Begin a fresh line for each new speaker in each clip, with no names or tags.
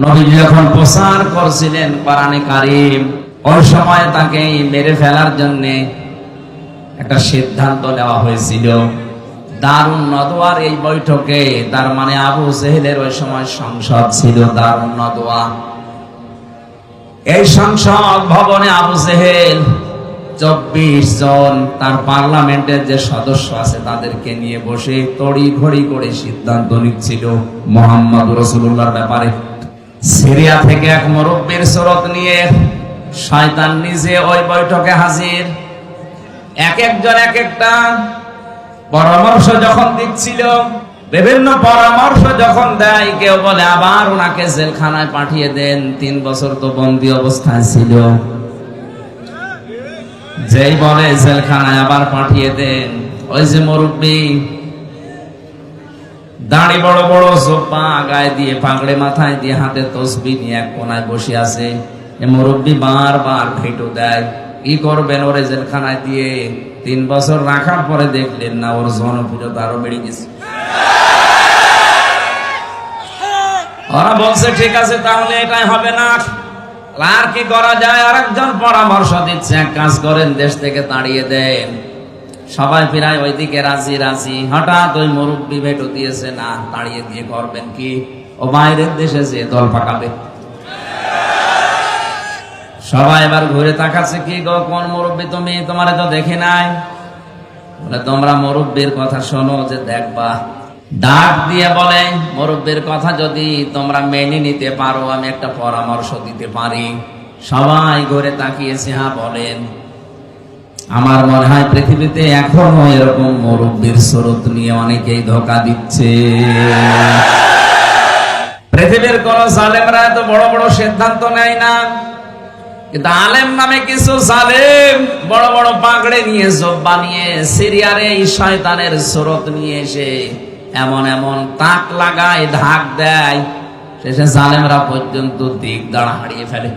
নবী যখন প্রচার করছিলেন কোরআনে কারীম, ওই সময় তাকে মেরে ফেলার জন্য একটা সিদ্ধান্ত নেওয়া হয়েছিল। দারুন নদওয়ার এই বৈঠকে, তার মানে আবু জেহেলের ওই সময় সংসদ ছিল দারুন নদওয়া। এই সংসদ ভবনে আবু জেহেল 24 জন তার পার্লামেন্টের যে সদস্য আছে তাদেরকে নিয়ে বসে তড়ি ঘড়ি করে সিদ্ধান্ত নিচ্ছিল মুহাম্মদ রাসূলুল্লাহর ব্যাপারে। সিরিয়া থেকে এক মুরব্বির সুরত নিয়ে শয়তান নিজে ওই বৈঠকে হাজির। এক একজন এক একটা পরামর্শ যখন দিচ্ছিল, বিভিন্ন পরামর্শ যখন দেয়, কেউ বলে আবার ওনাকে জেলখানায় পাঠিয়ে দেন, 3 বছর তো বন্দী অবস্থায় ছিল। যেই বলে জেলখানায় আবার পাঠিয়ে দেন, ওই যে মুরব্বি দাড়ি বড় বড়, জোপা গায়ে দিয়ে, পাগড়ে মাথায় দিয়ে, হাতে তসবিহ নিয়ে এক কোনায় বসে আছে। এই মুরব্বি বারবার ভেটো দেয়, কি করবেন ওরে জেলখানায় দিয়ে? 3 বছর রাখার পরে দেখলেন না ওর জনপ্রিয়তা আরো বেড়ে গেছে। ওরা বলছে ঠিক আছে, তাহলে এটাই হবে না, আর কি করা যায়? আরেকজন পরামর্শ দিচ্ছে, এক কাজ করেন, দেশ থেকে তাড়িয়ে দেন। সবাই প্রায় ওইদিকে রাজি রাজি। হঠাৎ ওই মুরব্বি ভেটো দিয়েছে, না, তাড়িয়ে দিয়ে করবেন কি? ও বাইরের দেশে যে দল পাকাবে। সবাই এবার ঘুরে তাকাচ্ছে, কি গো, কোন মুরব্বি তুমি? তোমারে তো দেখি নাই। বলে তোমরা মুরব্বির কথা শোনো, যে দেখবা। ডাক দিয়ে বলে, মুরব্বির কথা যদি তোমরা মেনে নিতে পারো, আমি একটা পরামর্শ দিতে পারি। সবাই ঘুরে তাকিয়েছে, হ্যাঁ বলেন। আমার মনে হয় পৃথিবীতে এখনো এরকম মুরব্বির সুরত নিয়ে অনেকেই ধোঁকা দিচ্ছে। পৃথিবীর কোন জালেমরা এত বড় বড় সিদ্ধান্ত নেয় না, কিন্তু আলেম নামে কিছু জালেম বড় বড় পাগড়ে নিয়ে, জব্বা নিয়ে, সিরিয়ার এই শয়তানের সুরত নিয়ে এসে এমন এমন তাক লাগায়, ঢাক দেয়, শেষে জালেমরা পর্যন্ত দিক দাঁড়া হারিয়ে ফেলে।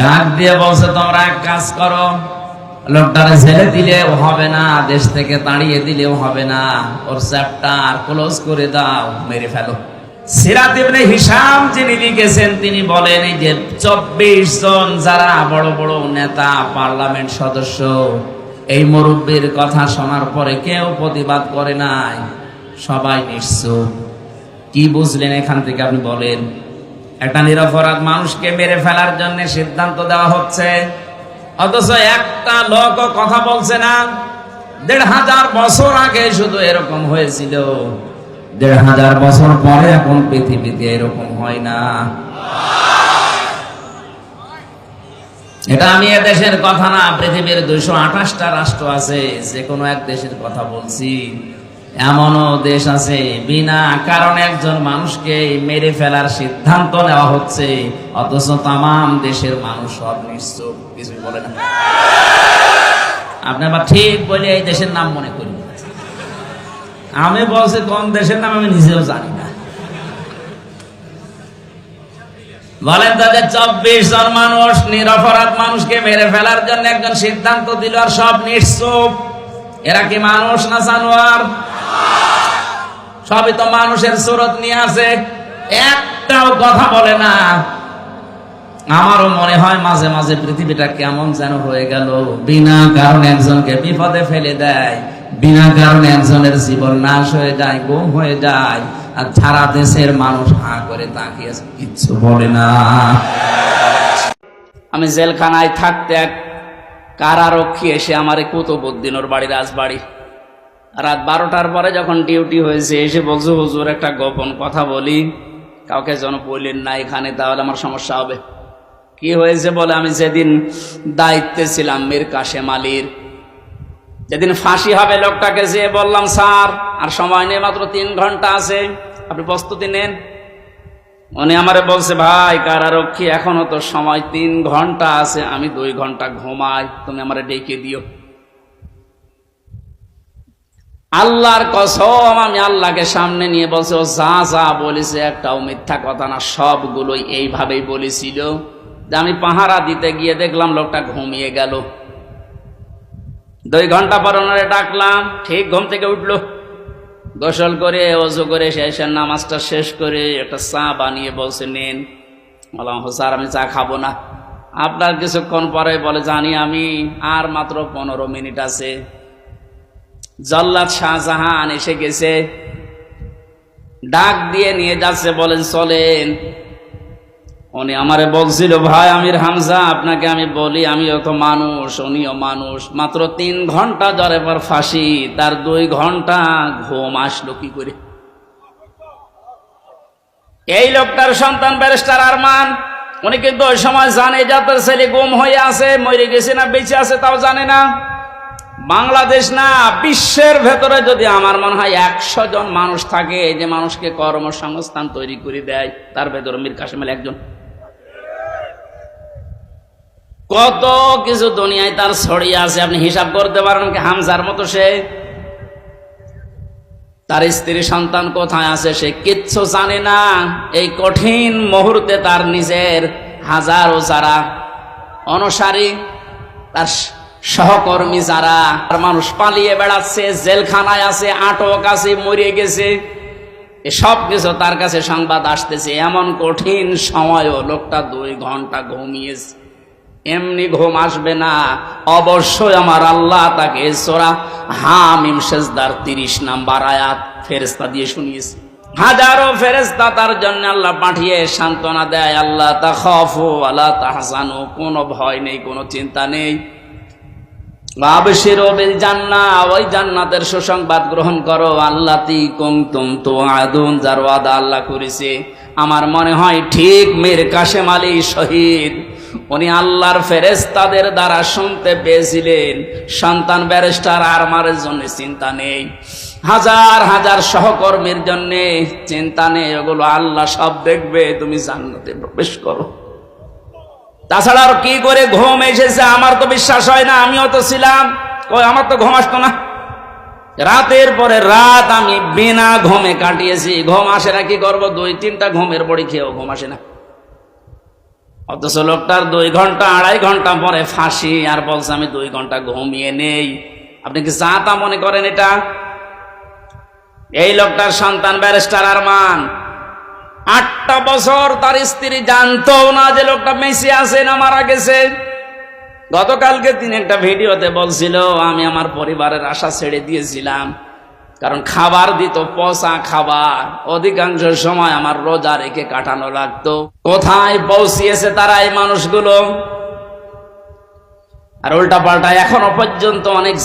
ডাক দিয়ে বলছে, তোমরা এক কাজ করো, লোকটারে ছেড়ে দিলেও হবে না, দেশ থেকে তাড়িয়ে দিলেও হবে না, ওর চ্যাপ্টার ক্লোজ করে দাও, মেরে ফেলো। সিরাত ইবনে হিশাম যিনি লিখেছেন, তিনি বলেন, এই যে 24 জন যারা বড় বড় নেতা, পার্লামেন্ট সদস্য, এই মুরব্বির কথা শোনার পরে কেউ প্রতিবাদ করে নাই, সবাই নিশ্চুপ। কি বুঝলেন এখান থেকে আপনি বলেন? একটা নিরপরাধ মানুষকে মেরে ফেলার জন্য সিদ্ধান্ত দেওয়া হচ্ছে, অথচ একটা লোকও কথা বলছে না। 1500 বছর আগে শুধু এরকম হয়েছিল, 1500 বছর পরে এখন পৃথিবীতে এরকম হয় না। এটা আমি এ দেশের কথা না, পৃথিবীর 228টা রাষ্ট্র আছে, যে কোনো এক দেশের কথা বলছি। এমনও দেশ আছে বিনা কারণে একজন মানুষকে মেরে ফেলার সিদ্ধান্ত নেওয়া হচ্ছে, অথচ তামাম দেশের মানুষ সব নিশ্চুপ, কিছু বলে না। আপনি আবার ঠিক বলে এই দেশের নাম মনে করি। আমি বলছি কোন দেশের নাম আমি নিজেও জানি না। বলেন তো, যে 24 জন মানুষ নিরপরাধ মানুষকে মেরে ফেলার জন্য একজন সিদ্ধান্ত দিল, আর সব নিশ্চুপ। এরা কি মানুষ না জানোয়ার? সবই তো মানুষের সুরত নিয়ে আছে, একটাও কথা বলে না। আমারও মনে হয় মাঝে মাঝে পৃথিবীটা কেমন যেন হয়ে গেল, বিনা কারণে একজনকে বিপদে ফেলে দেয়, বিনা কারণে একজনের জীবন নাশ হয়ে যায়, গুম হয়ে যায়, আর সারা দেশের মানুষ হাঁ করে তাকিয়ে কিচ্ছু বলে না। আমি জেলখানায় থাকতে এক কারারক্ষী এসে আমার কুতুবউদ্দিন, ওর বাড়ি রাজবাড়ি, রাত 12টার পরে যখন ডিউটি হয়েছে, এসে বলছে, হুজুর একটা গোপন কথা বলি, কাউকে যেন বললেন না এখানে, তাহলে আমার সমস্যা হবে। কি হয়েছে বলে, আমি যেদিন দায়িত্বে ছিলাম মীর কাশেম আলীর, যেদিন ফাঁসি হবে লোকটাকে যেয়ে বললাম, স্যার আর সময় নেই, মাত্র 3 ঘন্টা আছে, আপনি প্রস্তুতি নেন। উনি আমারে বলছে, ভাই কারারক্ষী, এখনো তো সময় 3 ঘন্টা আছে, আমি 2 ঘন্টা ঘুমাই, তুমি আমারে ডেকে দিও। আল্লাহর কসম, আমি আল্লাহকে সামনে নিয়ে বলছে, ও যা যা বলেছে একটাও মিথ্যা কথা না, সবগুলোই এইভাবেই বলেছিল। যে আমি পাহারা দিতে গিয়ে দেখলাম লোকটা ঘুমিয়ে গেল। 2 ঘন্টা পর ওনারে ডাকলাম, ঠিক ঘুম থেকে উঠলো।
গোসল করে ওযু করে শেষের নামাজটা শেষ করে একটা চা বানিয়ে বলছে নেন। বললাম স্যার আমি চা খাবো না। আপনার কিছুক্ষণ পরে বলে জানি আমি, আর মাত্র 15 মিনিট আছে। জল্লাদ শাহজাহান এসে গেছে, ডাক দিয়ে নিয়ে যাচ্ছে, বলেন চলেন। উনি আমারে বলছিল ভাই আমির হামজা আপনাকে আমি বলি আমিও তো মানুষ, উনিও মানুষ, মাত্র 3 ঘন্টা জ্বরে পর ফাঁসি, তার 2 ঘন্টা ঘুম আসলো কি করে? এই লোকটার সন্তান ব্যারিস্টার আরমান, উনি কিন্তু ওই সময় জানে যে তার ছেলে গুম হয়ে আছে, মরে গেছে না বেঁচে আছে তাও জানে না। বাংলাদেশ না বিশ্বের ভেতরে যদি আমার মনে হয় 100 জন মানুষ থাকে যে মানুষকে কর্মসংস্থান তৈরি করে দেয়, তার ভেতরে মীর কাসেম আলী একজন। কত কিছু দুনিয়ায় তার ছড়িয়ে আছে, আপনি হিসাব করতে পারেন কি? হামজার মতো সে, তার স্ত্রী সন্তান কোথায় আছে সে কিচ্ছু জানে না। এই কঠিন মুহূর্তে তার নিজের হাজারো যারা অনুসারী, তার সহকর্মী যারা, মানুষ পালিয়ে বেড়াচ্ছে, জেলখানায় আছে, আটক আছে, মরে গেছে, এসব কিছু তার কাছে সংবাদ আসতেছে। এমন কঠিন সময়ও লোকটা 2 ঘন্টা ঘুমিয়েছে। এমনি ঘুম আসবে না, অবশ্যই আমার আল্লাহ তাকে সূরা হামিম সেজদার 30 নাম্বার আয়াত ফেরেশতা দিয়ে শুনিয়েছে। হাজারো ফেরেশতা তার জন্য আল্লাহ পাঠিয়ে সান্ত্বনা দেয়, আল্লাহ তাখাফু ওয়ালা তাহজানু, কোনো ভয় নেই, কোনো চিন্তা নেই। আবশিরু বিল জান্নাহ, ওই জান্নাতের সুসংবাদ গ্রহণ করো, আল্লাতী কুনতুম তুআদুন, যার ওয়াদা আল্লাহ করেছে। আমার মনে হয় ঠিক মীর কাসেম আলী শহীদ উনি আল্লাহর ফেরেশতাদের দ্বারা শুনতে পেয়েছিলেন, সন্তান ব্যারিস্টার আরমানের জন্য চিন্তা নেই, হাজার হাজার সহকর্মীর জন্য চিন্তা নেই, ওগুলো আল্লাহ সব দেখবে, তুমি জান্নাতে প্রবেশ করো। তাছাড়া আর কি করে ঘুম এসেছে আমার তো বিশ্বাস হয় না। আমিও তো ছিলাম, আমার তো ঘুম আসতো না। রাতের পরে রাত আমি বিনা ঘুমে কাটিয়েছি। ঘুম আসে না, কি করবো? 2-3টা ঘুমের বড়ি খেয়েও ঘুম আসে না। অথচ লোকটার 2 ঘন্টা 2.5 ঘন্টা পরে ফাঁসি, আর বলছে আমি 2 ঘন্টা ঘুমিয়ে নেই। আপনি কি যা তা মনে করেন এটা? এই লোকটার সন্তান ব্যারিস্টার আরমান 8টা বছর তার স্ত্রী জানতো না যে লোকটা মেসি আছে না মারা গেছে। গতকালকে তিনি একটা ভিডিওতে বলছিল আমি আমার পরিবারের আশা ছেড়ে দিয়েছিলাম, কারণ খাবার দিত পচা খাবার, অধিকাংশ সময় আমার রোজা রেখে কাটানো লাগতো। কোথায় পৌঁছিয়েছে তারা এই মানুষগুলো? আর উল্টা পাল্টা এখনো পর্যন্ত অনেক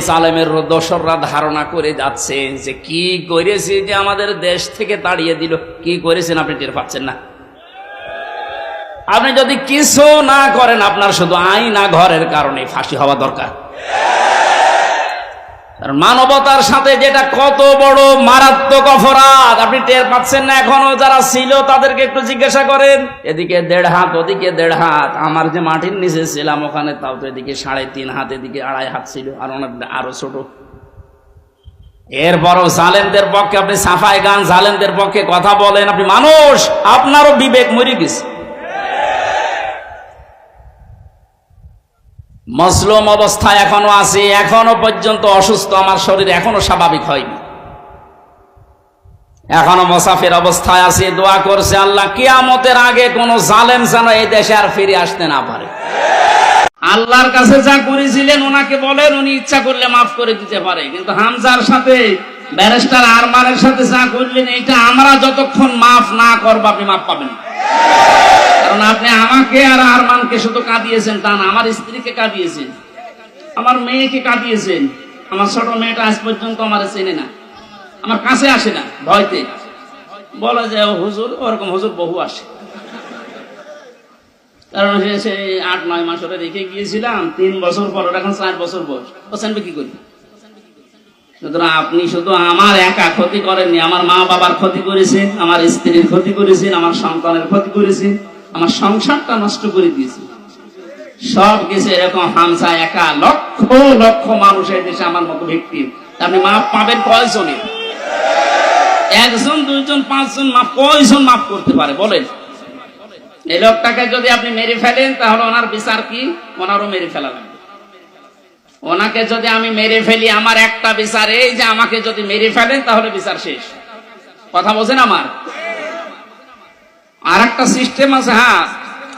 জালেমের দোসররা ধারণা করে যাচ্ছে যে কি করেছি যে আমাদের দেশ থেকে তাড়িয়ে দিল। কি করেছেন আপনি টের পাচ্ছেন না? আপনি যদি কিছু না করেন, আপনার শুধু আইনা ঘরের কারণে ফাঁসি হওয়া দরকার। মানবতার সাথে যেটা কত বড় মারাত্মক অপরাধ আপনি টের পাচ্ছেন না এখনো? যারা ছিল তাদেরকে একটু জিজ্ঞাসা করেন। এদিকে 1.5 হাত, ওদিকে 1.5 হাত। আমার যে মাটির নিচে ছিলাম ওখানে তাও তো এদিকে 3.5 হাত, এদিকে 2.5 হাত ছিল, আর ওনার আরো ছোট। এরপরও জালেমদের পক্ষে আপনি সাফাই গান, জালেমদের পক্ষে কথা বলেন। আপনি মানুষ, আপনারও বিবেক মরে গেছে। মজলুম অবস্থায় এখনো আছি, এখনো পর্যন্ত অসুস্থ, আমার শরীর এখনো স্বাভাবিক হয়নি, এখনো মুসাফির অবস্থায় আছি। দোয়া করছে আল্লাহ কিয়ামতের আগে কোন জালেম যেন এই দেশে আর ফিরে আসতে না পারে। আল্লাহর কাছে যা করেছিলেন ওনাকে বলেন, উনি ইচ্ছা করলে মাফ করে দিতে পারে। কিন্তু হামজার সাথে, ব্যারিস্টার আরমানের সাথে যা করলেন, এটা আমরা যতক্ষণ মাফ না করবো আপনি মাফ পাবেন না। কারণ আপনি আমাকে আর আরমানকে শুধু কাঁদিয়েছেন তা না, আমার স্ত্রীকে কাঁদিয়েছেন, আমার মেয়েকে কাঁদিয়েছেন। আমার ছোট মেয়েটা আজ পর্যন্ত আমার চেনে না, আমার কাছে আসে না, ভয়তে বলে যে হুজুর, ওরকম হুজুর বহু আসে। কারণ সে 8-9 মাস ওরা রেখে গিয়েছিলাম, 3 বছর পর, ওর এখন 4 বছর বয়স, ও জানবে কি করি? সুতরাং আপনি শুধু আমার একা ক্ষতি করেননি, আমার মা বাবার ক্ষতি করেছেন, আমার স্ত্রীর ক্ষতি করেছেন, আমার সন্তানের ক্ষতি করেছেন, আমার সংসারটা নষ্ট করে দিয়েছে। সব কিছু এরকম হামজা একা, লক্ষ লক্ষ মানুষের দেশে আমার মতো ব্যক্তি। আপনি মাফ পাবেন কয়জনে? 1 জন, 2 জন, 5 জন মাফ, কয়জন মাফ করতে পারে বলেন? এই লোকটাকে যদি আপনি মেরে ফেলেন তাহলে ওনার বিচার কি? ওনারও মেরে ফেলা লাগবে। ওনাকে যদি আমি মেরে ফেলি, আমার একটা বিচার এই যে আমাকে যদি মেরে ফেলেন তাহলে বিচার শেষ। কথা বোঝেন আমার? আর একটা সিস্টেম আছে, হ্যাঁ,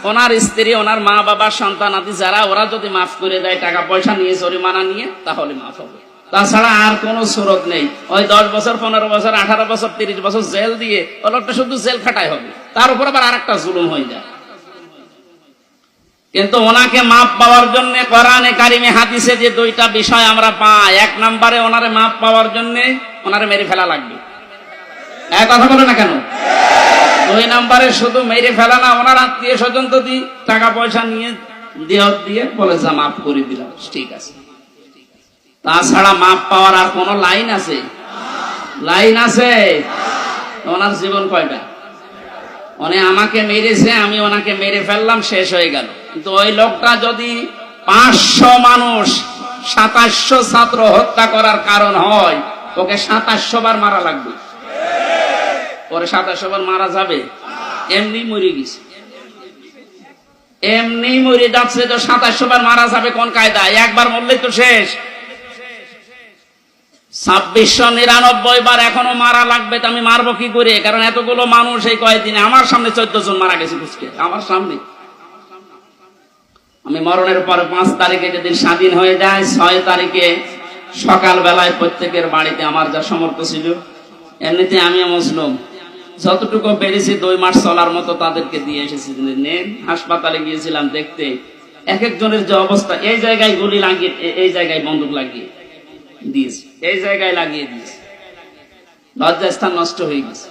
ওনার স্ত্রী, ওনার মা বাবা, সন্তান আদি যারা, ওরা যদি মাফ করে দেয় টাকা পয়সা নিয়ে, জরিমানা নিয়ে, তাহলে মাফ হবে। তাছাড়া আর কোন সুরত নেই। ওই 10 বছর, 15 বছর, 18 বছর, 30 বছর জেল দিয়ে ও লোকটা শুধু জেল খাটাই হবে, তার উপর আবার আরেকটা জুলুম হয়ে যায়। কিন্তু ওনাকে মাপ পাওয়ার জন্য কোরআনে কারিমে হাদিসে যে দুইটা বিষয় আমরা পাই, এক নম্বরে ওনারে মাপ পাওয়ার জন্য ওনারে মেরে ফেলা লাগবে। এক কথা বলে না কেন? 2 নম্বরে শুধু মেরে ফেলা না, ওনার আত্মীয় স্বজন যদি টাকা পয়সা নিয়ে দিয়ে বলে যা মাফ করে দিলাম, ঠিক আছে। তাছাড়া মাপ পাওয়ার আর কোন লাইন আছে? লাইন আছে? ওনার জীবন কয়টা? উনি আমাকে মেরেছে, আমি ওনাকে মেরে ফেললাম, শেষ হয়ে গেল। কিন্তু ওই লোকটা যদি 500 মানুষ, 2700 ছাত্র হত্যা করার কারণ হয়, ওকে 2700 বার মারা লাগবে। পরে 2700 বার মারা যাবে? এমনি মরে গেছে, এমনি মরে যাচ্ছে, তো 2700 বার মারা যাবে কোন কায়দায়? একবার মরলেই তো শেষ। 2699 বার এখনো মারা লাগবে, তো আমি মারবো কি করে? কারণ এতগুলো মানুষ এই কয়েকদিনে আমার সামনে 14 জন মারা গেছে, বুঝকে আমার সামনে। আমি মরণের পরে 5 তারিখে যেদিন স্বাধীন হয়ে যায়, 6 তারিখে সকাল বেলায় প্রত্যেকের বাড়িতে আমার যা সমর্থ ছিল, এমনিতে আমি মুসলিম, যতটুকু পেরেছি 2 মাস চলার মতো তাদেরকে দিয়ে এসেছি। হাসপাতালে গিয়েছিলাম দেখতে, এক একজনের যে অবস্থা, এই জায়গায় গুলি লাগিয়ে, এই জায়গায় বন্দুক লাগিয়ে দিয়েছে, এই জায়গায় লাগিয়ে দিয়েছে, লজ্জাস্থান নষ্ট হয়ে গেছে।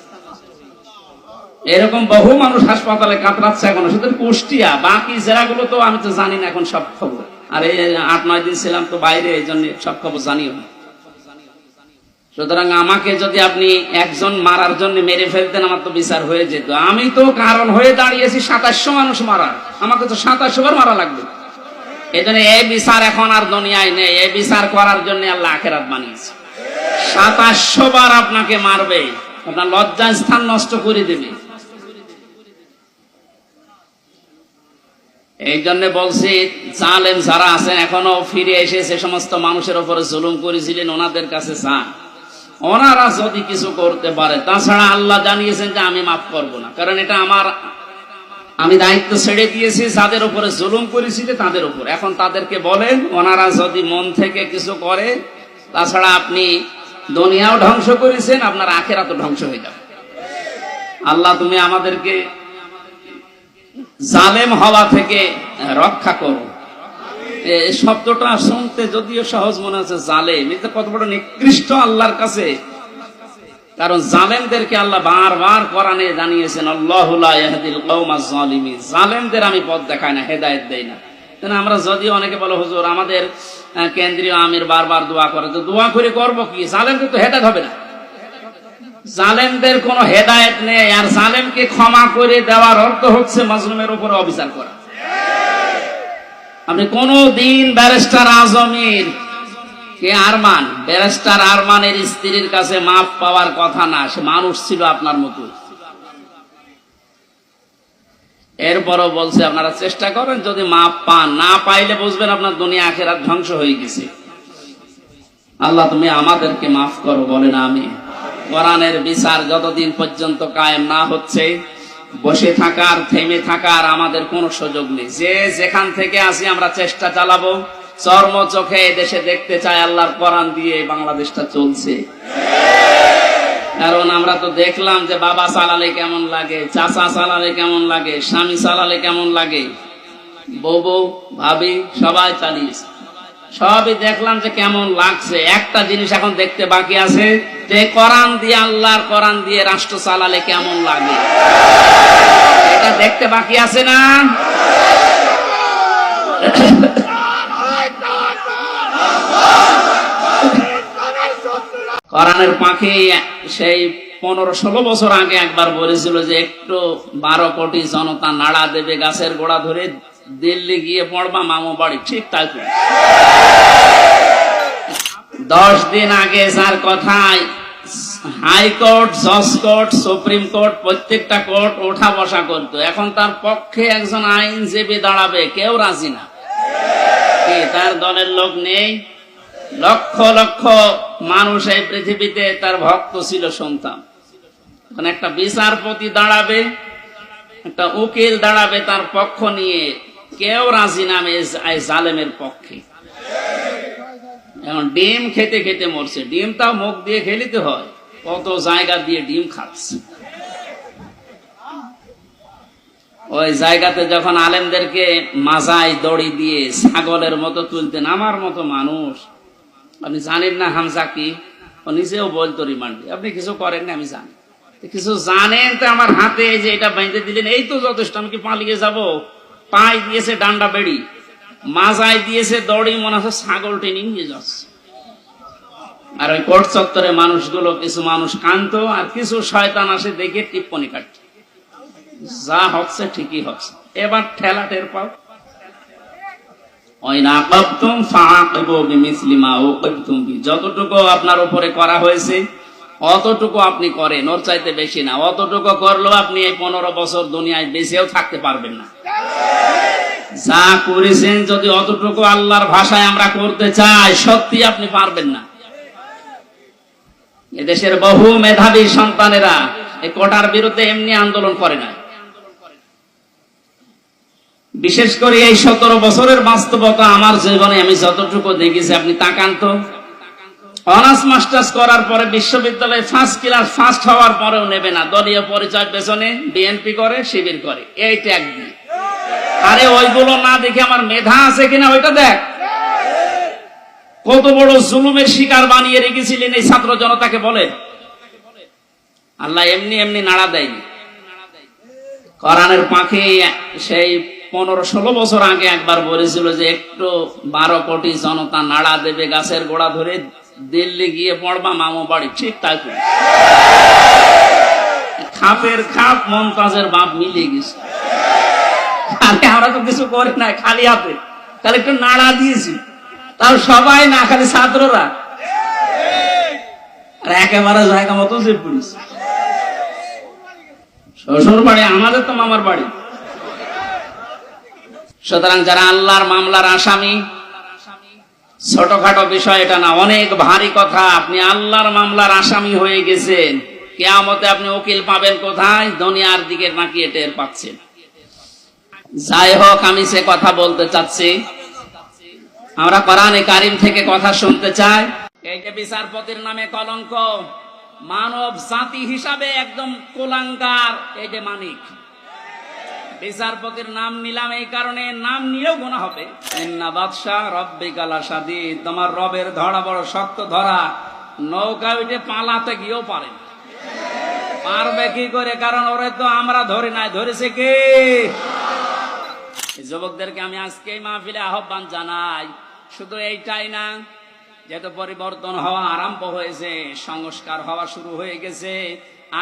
এরকম বহু মানুষ হাসপাতালে কাতরাচ্ছে এখনো, শুধু কুষ্টিয়া, বাকি জেলাগুলো তো আমি তো জানি না এখন সব খবর। আর এই 8-9 দিন ছিলাম তো বাইরে, এই জন্য সব খবর জানিও না। সুতরাং আমাকে যদি আপনি একজন মারার জন্য মেরে ফেলতেন, আমার তো বিচার হয়ে যেত। আমি তো কারণ হয়ে দাঁড়িয়েছি 2700 মানুষ মারা, আমাকে তো 2700 বার মারা লাগবে। এই জন্য এই বিচার এখন আর দুনিয়ায় নেই, এই বিচার করার জন্য আল্লাহ আখিরাত বানিয়েছে। 2700 বার আপনাকে মারবে, আপনার লজ্জা স্থান নষ্ট করে দেবে। এই জন্য বলছি, জালেম যারা আছেন এখনো ফিরে এসে সে সমস্ত মানুষের উপরে জুলুম করেছিলেন, ওনাদের কাছে যান, ওনারা যদি কিছু করতে পারে। তাছাড়া আল্লাহ জানিয়েছেন যে আমি মাফ করব না, কারণ এটা আমি দায়িত্ব ছেড়ে দিয়েছি যাদের উপরে জুলুম করেছিল তাদের উপর। এখন তাদেরকে বলেন, ওনারা যদি মন থেকে কিছু করে, তাছাড়া আপনি দুনিয়াও ধ্বংস করেছেন, আপনার আখিরাতও ধ্বংস হয়ে যাবে। আল্লাহ তুমি আমাদেরকে জালেম হওয়া থেকে রক্ষা করো। এই শব্দটা শুনতে যদিও সহজ মনে হচ্ছে, জালেম, এটা কত বড় নিকৃষ্ট আল্লাহর কাছে। কারণ জালেমদেরকে আল্লাহ বারবার কোরআনে জানিয়েছেন, আল্লাহু লা ইয়াহদিল কওমাজ জালিমিন, জালেমদের আমি পথ দেখাই না, হেদায়েত দেই না। আমরা যদিও অনেকে বলে, হুজুর আমাদের কেন্দ্রীয় আমির বারবার দোয়া করে, তো দোয়া করে করবো কি? জালেমদের তো হেদায়েত হবে না, জালেমদের কোনো হেদায়েত নেই। আর জালেমকে ক্ষমা করে দেওয়ার অর্থ হচ্ছে মাজলুমের উপরে অবিচার করা। আপনি কোনদিন ব্যারিস্টার আজমির কে আরমান, ব্যারিস্টার আরমানের স্ত্রীর কাছে মাপ পাওয়ার কথা না, সে মানুষ ছিল আপনার মতো। এরপরও বলছে আপনারা চেষ্টা করেন, যদি মাপ পান, না পাইলে বুঝবেন আপনার দুনিয়া আখিরাত ধ্বংস হয়ে গেছে। আল্লাহ তুমি আমাদেরকে মাফ করো, বলেন আমিন। কোরআনের বিচার যতদিন পর্যন্ত কায়েম না হচ্ছে, বসে থাকার, থেমে থাকার আমাদের কোনো সুযোগ নেই। যে যেখান থেকে আসি আমরা চেষ্টা চালাবো, চর্ম চোখে দেশে দেখতে চাই আল্লাহর কোরআন দিয়ে বাংলাদেশটা চলছে। কারণ আমরা তো দেখলাম যে বাবা চালালে কেমন লাগে, চাচা চালালে কেমন লাগে, স্বামী চালালে কেমন লাগে, বউ ভাবি সবাই চালিয়েছে, সবই দেখলাম যে কেমন লাগছে। একটা জিনিস এখন দেখতে বাকি আছে, যে কোরআন দিয়ে, আল্লাহর কোরআন দিয়ে রাষ্ট্র চালালে কেমন লাগে, এটা দেখতে বাকি আছে না? কোরআনের পাখি সেই 15-16 বছর আগে একবার বলেছিল যে একটু 12 কোটি জনতা নাড়া দেবে গাছের গোড়া ধরে, দিল্লি গিয়ে পড়বা মামু বাড়ি। ঠিক তাই 10 দিন আগে যার কথায় হাইকোর্ট, জজ কোর্ট, সুপ্রিম কোর্ট, প্রত্যেকটা কোর্ট ওঠা বসা করতো, এখন তার পক্ষে একজন আইনজীবী দাঁড়াবে, কেউ রাজি না। কি তার দলের লোক নেই? লক্ষ লক্ষ মানুষ এই পৃথিবীতে তার ভক্ত ছিল, সন্তান। এখন একটা বিচারপতি দাঁড়াবে, একটা উকিল দাঁড়াবে তার পক্ষ নিয়ে, কেউ রাজি নামে জালেমের পক্ষে। এখন ডিম খেতে খেতে মরছে, ডিমটাও মুখ দিয়ে খেলিতে হয়, কত জায়গা দিয়ে ডিম খাচ্ছে। ওই জায়গাতে যখন আলেমদেরকে মাজায় দড়ি দিয়ে ছাগলের মতো তুলতেন, আমার মতো মানুষ, আপনি জানেন না হামজা কি? ও নিজেও বলতো রিমান্ডে, আপনি কিছু করেন না আমি জানি, কিছু জানেন তো আমার হাতে এই যে এটা বেঁধে দিলেন, এই তো যথেষ্ট, আমি কি পালিয়ে যাব? পায়ে দিয়েছে ডান্ডা বেড়ি, মাজায় দিয়েছে দড়ি, মনে হচ্ছে ছাগল টেনে নিয়ে যাচ্ছে। আর ওই কোর্ট চত্বরে মানুষগুলো, কিছু মানুষ কান্ত, আর কিছু শয়তান আসে দেখে টিপ্পনি কাটছে, যা হচ্ছে ঠিকই হচ্ছে, এবার ঠেলা টের পাও। যতটুকু আপনার উপরে করা হয়েছে অতটুকু আপনি করেন, ওর চাইতে বেশি না। অতটুকু করলেও আপনি এই 15 বছর দুনিয়ায় বেঁচেও থাকতে পারবেন না। যা করেছেন যদি অতটুকু আল্লাহর ভাষায় আমরা করতে চাই, সত্যি আপনি পারবেন না। এদেশের বহু মেধাবী সন্তানেরা এই কোটার বিরুদ্ধে এমনি আন্দোলন করে না। বিশেষ করে এই 17 বছরের বাস্তবতা আমার জীবনে আমি যতটুকু দেখেছি, আপনি তাকান তো, অনার্স মাস্টার্স করার পরে বিশ্ববিদ্যালয়ে ফার্স্ট ক্লাস ফার্স্ট হওয়ার পরেও নেবে না, দলীয় পরিচয় পেছনে বিএনপি করে, শিবির করে, এই ট্যাগ দিয়ে। আরে ওইগুলো না দেখে আমার মেধা আছে কিনা ওইটা দেখ। কত বড় জুলুমের শিকার বানিয়ে রেখেছিলেন এই ছাত্র জনতাকে বলে। আল্লাহ এমনি এমনি নাড়া দেয়নি। কোরআনের পাখি সেই 15-16 বছর আগে একবার বলেছিল যে একটু 12 কোটি জনতা নাড়া দেবে গাছের গোড়া ধরে, দিল্লি গিয়ে পড়বা মামু বাড়ি। ঠিক তাই করে খাপের খাপ মমতাজের বাপ মিলিয়ে গেছে। আমরা তো কিছু করি না, খালি হাতে, তাহলে একটু নাড়া দিয়েছি, তাও সবাই না, খালি ছাত্ররা। আর একেবারে জায়গা মতো যে পুলিশ, শ্বশুর বাড়ি, আমাদের তো মামার বাড়ি। সুতরাং যারা আল্লাহর মামলার আসামি, ছোটখাটো বিষয় এটা না, অনেক ভারী কথা। আপনি আল্লাহর মামলার আসামি হয়ে গেছেন, কিয়ামতে আপনি উকিল পাবেন কোথায়? দুনিয়ার দিকে তাকিয়ে টের পাচ্ছেন। যাই হোক, আমি সে কথা বলতে চাচ্ছি, আমরা কোরআনে কারিম থেকে কথা শুনতে চাই। এই যে বিচারপতির নামে কলঙ্ক, মানব জাতি হিসাবে একদম কুলাঙ্গার এই যে মানিক। বিচারপতির নাম নিলাম এই কারণে, নাম নিয়েও গুনাহ হবে। ইন্না বাদশা রব্বিকা লাশাদীদ, তোমার রবের ধরা বড় শক্ত ধরা। নৌকা উঠে পালাতে গিয়েও পারে, পারবে কি করে? কারণ ওরে তো আমরা ধরি নাই, ধরেছে কে? যুবকদেরকে আমি আজকে এই মাহফিলে আহ্বান জানাই, শুধু এইটাই না, যেহেতু পরিবর্তন হওয়া আরম্ভ হয়েছে, সংস্কার হওয়া শুরু হয়ে গেছে,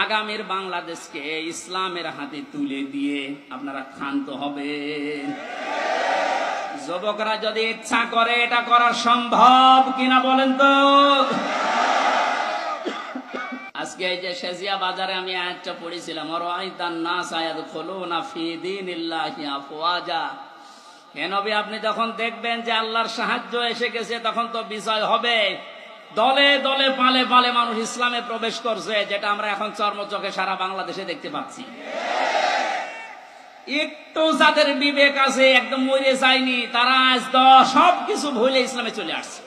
আগামীর বাংলাদেশকে ইসলামের হাতে তুলে দিয়ে আপনারা ক্ষান্ত হবেন। যুবকরা যদি ইচ্ছা করে এটা করা সম্ভব কিনা বলেন তো? আজকে এই যে শেজিয়া বাজারে আমি আয়াতটা পড়েছিলাম, রাআইতান নাস ইয়াদখুলুনা ফি দীনিল্লাহি আফওয়াজা। হে নবী, আপনি যখন দেখবেন যে আল্লাহর সাহায্য এসে গেছে, তখন তো বিজয় হবে। দলে দলে পালে পালে মানুষ ইসলামে প্রবেশ করছে, যেটা আমরা এখন চর্মচোখে সারা বাংলাদেশে দেখতে পাচ্ছি। একটু যাদের বিবেক আছে, একদম মরে যায়নি, তারা আজ সবকিছু ভুলে ইসলামে চলে আসছে।